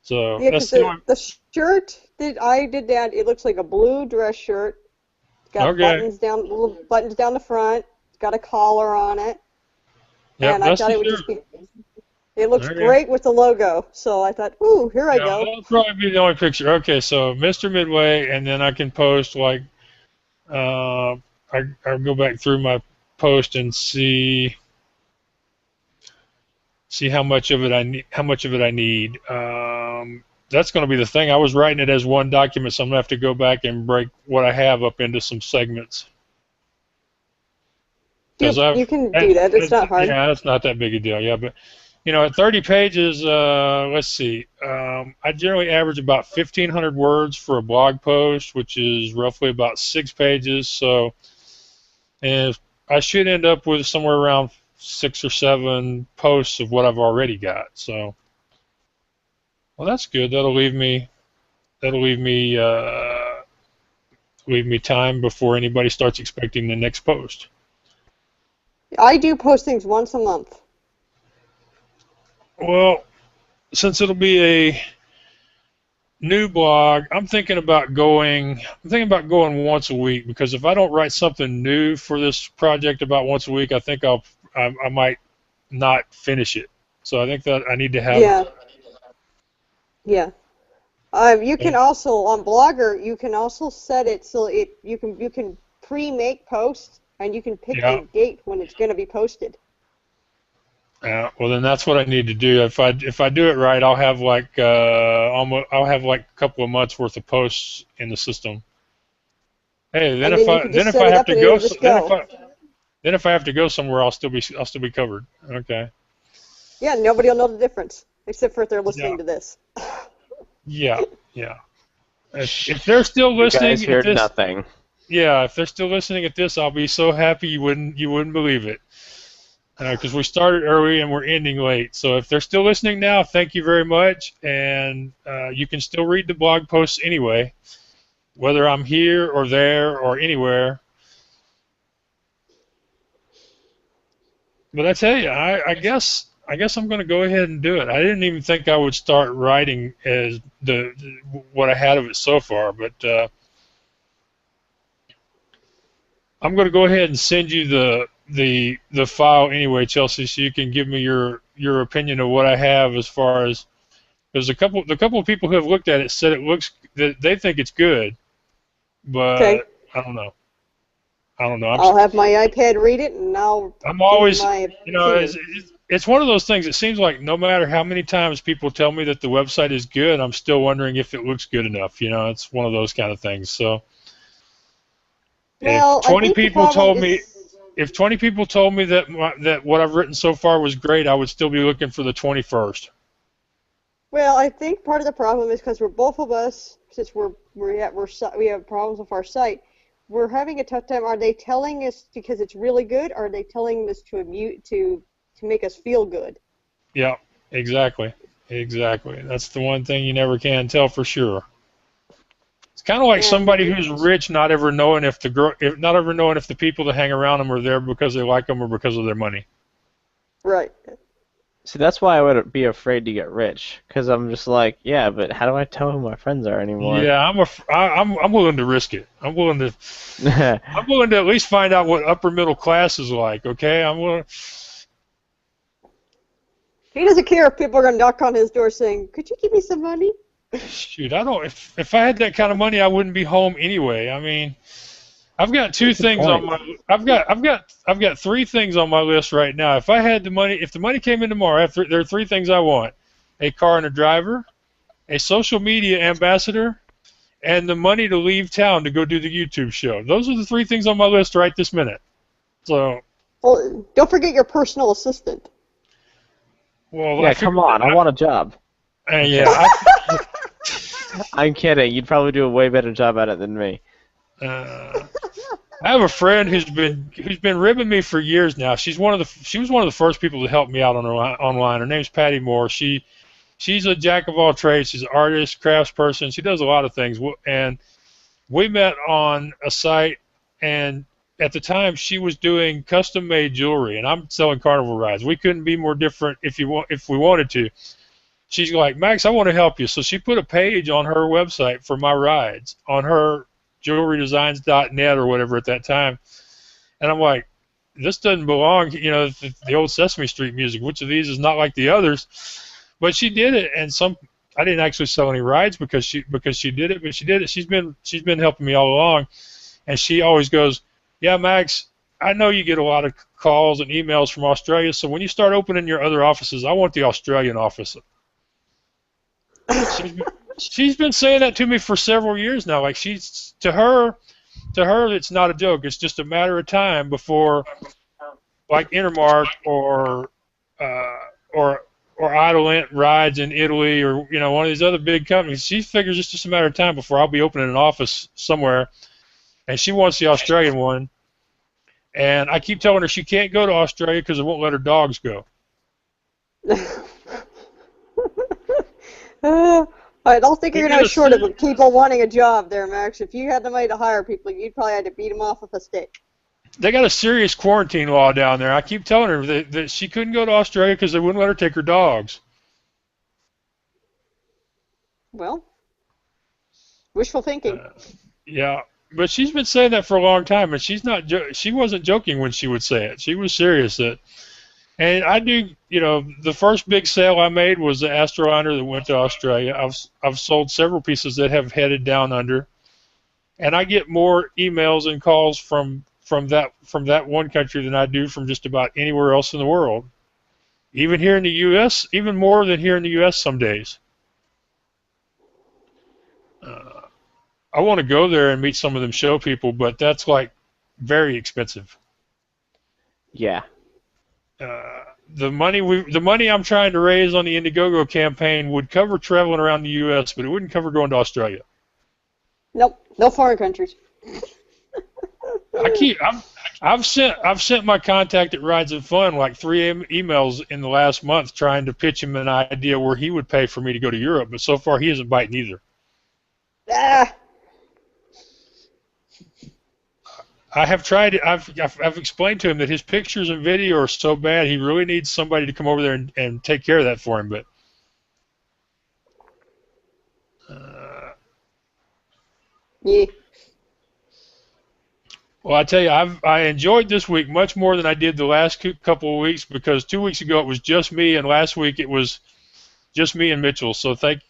So Yeah, that's the shirt that I did it looks like a blue dress shirt. It's got little buttons down the front. It's got a collar on it. Yep, and I thought it would just be. It looks great with the logo, so I thought, ooh, here I go. That'll probably be the only picture. Okay, so Mr. Midway, and then I can post like, I'll go back through my post and see how much of it I need. That's going to be the thing. I was writing it as one document, so I'm going to have to go back and break what I have up into some segments. You can do that. It's not hard. Yeah, it's not that big a deal. Yeah, but. At 30 pages, let's see, I generally average about 1,500 words for a blog post, which is roughly about 6 pages. So, and I should end up with somewhere around 6 or 7 posts of what I've already got. So, well, that's good. That'll leave me time before anybody starts expecting the next post. I do postings once a month. Well, since it'll be a new blog, I'm thinking about going once a week, because if I don't write something new for this project about once a week, I think I might not finish it. So I think that I need to have. Yeah. You can also on Blogger you can also set it so you can pre-make posts and you can pick a date when it's going to be posted. Well, then that's what I need to do. If I do it right, I'll have like a couple of months worth of posts in the system. Hey, then if I have to go somewhere, I'll still be covered. Okay. Yeah, nobody will know the difference except for if they're listening to this. Yeah. If they're still listening, you guys heard nothing. Yeah, if they're still listening at this, I'll be so happy you wouldn't believe it. Because we started early and we're ending late. So if they're still listening now, thank you very much. And you can still read the blog posts anyway, whether I'm here or there or anywhere. But I tell you, I guess I'm going to go ahead and do it. I didn't even think I would start writing as what I had of it so far, but I'm going to go ahead and send you the file anyway, Chelsea, so you can give me your opinion of what I have as far as. There's the couple of people who have looked at it said it looks that they think it's good, but Okay. I don't know. I don't know. I'll have my iPad read it, and I'll I'm give you always, my you know, opinion. it's one of those things. It seems like no matter how many times people tell me that the website is good, I'm still wondering if it looks good enough. You know, it's one of those kind of things. So if Well, I 20 think the people problem told me, is, if 20 people told me that that what I've written so far was great, I would still be looking for the 21st. well, I think part of the problem is because we're both of us, since we have problems with our site, we're having a tough time. Are they telling us because it's really good, or are they telling us to make us feel good? Yeah, exactly, exactly. That's the one thing you never can tell for sure. It's kind of like And somebody who's rich not ever knowing if not ever knowing if the people that hang around them are there because they like them or because of their money. right. See, that's why I would be afraid to get rich, because I'm just like, yeah, but how do I tell who my friends are anymore? Yeah, I'm willing to risk it. I'm willing to at least find out what upper middle class is like. Okay, I'm willing. He doesn't care if people are going to knock on his door saying, "Could you give me some money?" Shoot, I don't. If I had that kind of money, I wouldn't be home anyway. I mean, I've got two What's the things on point? my. I've got three things on my list right now. If I had the money, if the money came in tomorrow, there are three things I want: a car and a driver, a social media ambassador, and the money to leave town to go do the YouTube show. Those are the three things on my list right this minute. So, Well, don't forget your personal assistant. well, Yeah, I come figured on, I want a job. yeah, I'm kidding. You'd probably do a way better job at it than me. I have a friend who's been ribbing me for years now. She was one of the first people to help me out online. Her name's Patty Moore. She's a jack of all trades. She's an artist, craftsperson. She does a lot of things. And we met on a site, and at the time she was doing custom-made jewelry, and I'm selling carnival rides. We couldn't be more different if we wanted to. She's like, Max, I want to help you. So she put a page on her website for my rides on her jewelrydesigns.net or whatever at that time. And I'm like, this doesn't belong, you know, the old Sesame Street music. Which of these is not like the others? But she did it, and I didn't actually sell any rides because she did it, but she did it. She's been helping me all along, and she always goes, yeah, Max, I know you get a lot of calls and emails from Australia, so when you start opening your other offices, I want the Australian office. She's been saying that to me for several years now. Like to her, it's not a joke. It's just a matter of time before, like Intermark uh, or Idolent rides in Italy or one of these other big companies. She figures it's just a matter of time before I'll be opening an office somewhere, and she wants the Australian one. And I keep telling her she can't go to Australia because they won't let her dogs go. I don't think They you're got going to a short ser- of people wanting a job there, Max. If you had the money to hire people, you'd probably have to beat them off with a stick. They got a serious quarantine law down there. I keep telling her that she couldn't go to Australia because they wouldn't let her take her dogs. Well, wishful thinking. Yeah, but she's been saying that for a long time, and she wasn't joking when she would say it. She was serious. And I do, the first big sale I made was the Astroliner that went to Australia. I've sold several pieces that have headed down under, and I get more emails and calls from that one country than I do from just about anywhere else in the world. Even here in the U.S., even more than here in the U.S. some days. I want to go there and meet some of them show people, but that's like very expensive. Yeah. The money I'm trying to raise on the Indiegogo campaign would cover traveling around the U.S., but it wouldn't cover going to Australia. Nope, no foreign countries. I've sent my contact at Rides and Fun like 3 emails in the last month trying to pitch him an idea where he would pay for me to go to Europe, but so far he isn't biting either. Ah. I have tried. I've explained to him that his pictures and video are so bad he really needs somebody to come over there and take care of that for him. But Yeah. Well, I tell you, I enjoyed this week much more than I did the last couple of weeks, because 2 weeks ago it was just me, and last week it was just me and Mitchell. So thank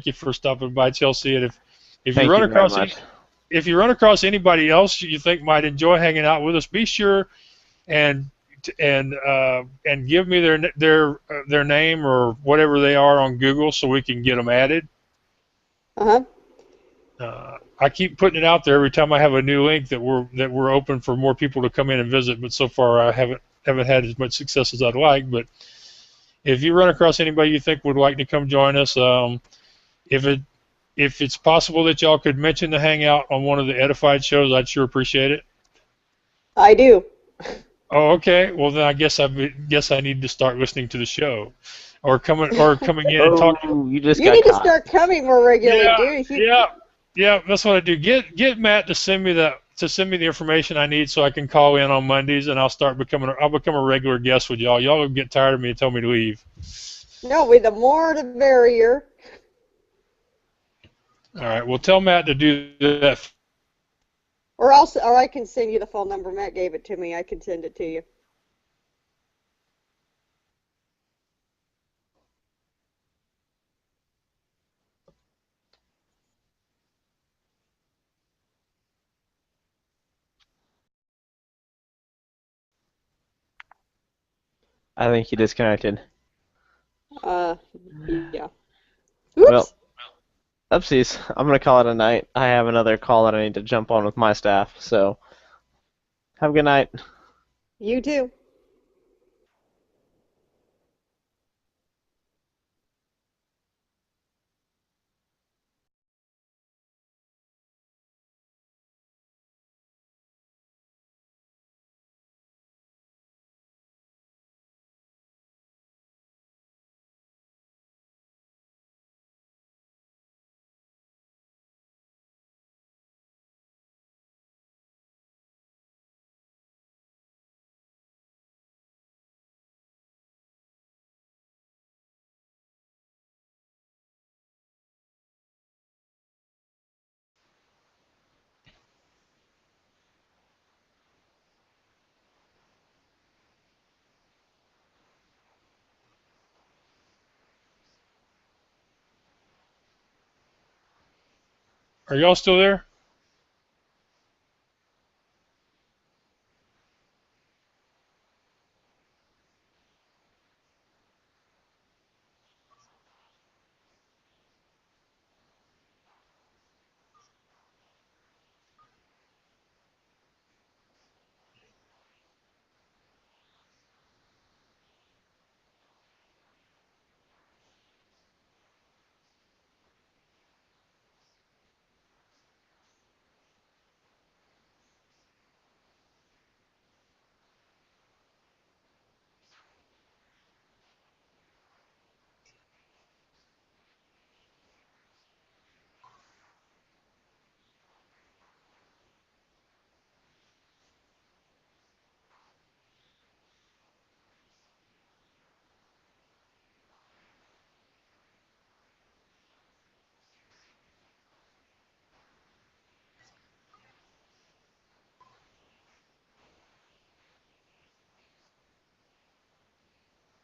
you for stopping by, Chelsea. And if you Thank run you very across much. if you run across anybody else you think might enjoy hanging out with us, be sure and and give me their name or whatever they are on Google so we can get them added. Uh-huh. I keep putting it out there every time I have a new link that we're open for more people to come in and visit, but so far I haven't had as much success as I'd like. But if you run across anybody you think would like to come join us, if it's possible that y'all could mention the hangout on one of the Edified shows, I'd sure appreciate it. I do. Oh, okay. Well, then I guess I need to start listening to the show, or coming in and talking. Oh, you just You got need to caught. start coming more regularly, Yeah, dude. If you yeah. That's what I do. Get Matt to send me the information I need so I can call in on Mondays, and I'll become a regular guest with y'all. Y'all will get tired of me and tell me to leave. No, with the more the merrier. All right. Well, tell Matt to do that. Or I can send you the phone number. Matt gave it to me. I can send it to you. I think he disconnected. Yeah. Well, Oops. oopsies. I'm gonna call it a night. I have another call that I need to jump on with my staff. So, have a good night. You too. Are y'all still there?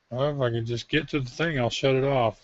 Well, if I can just get to the thing, I'll shut it off.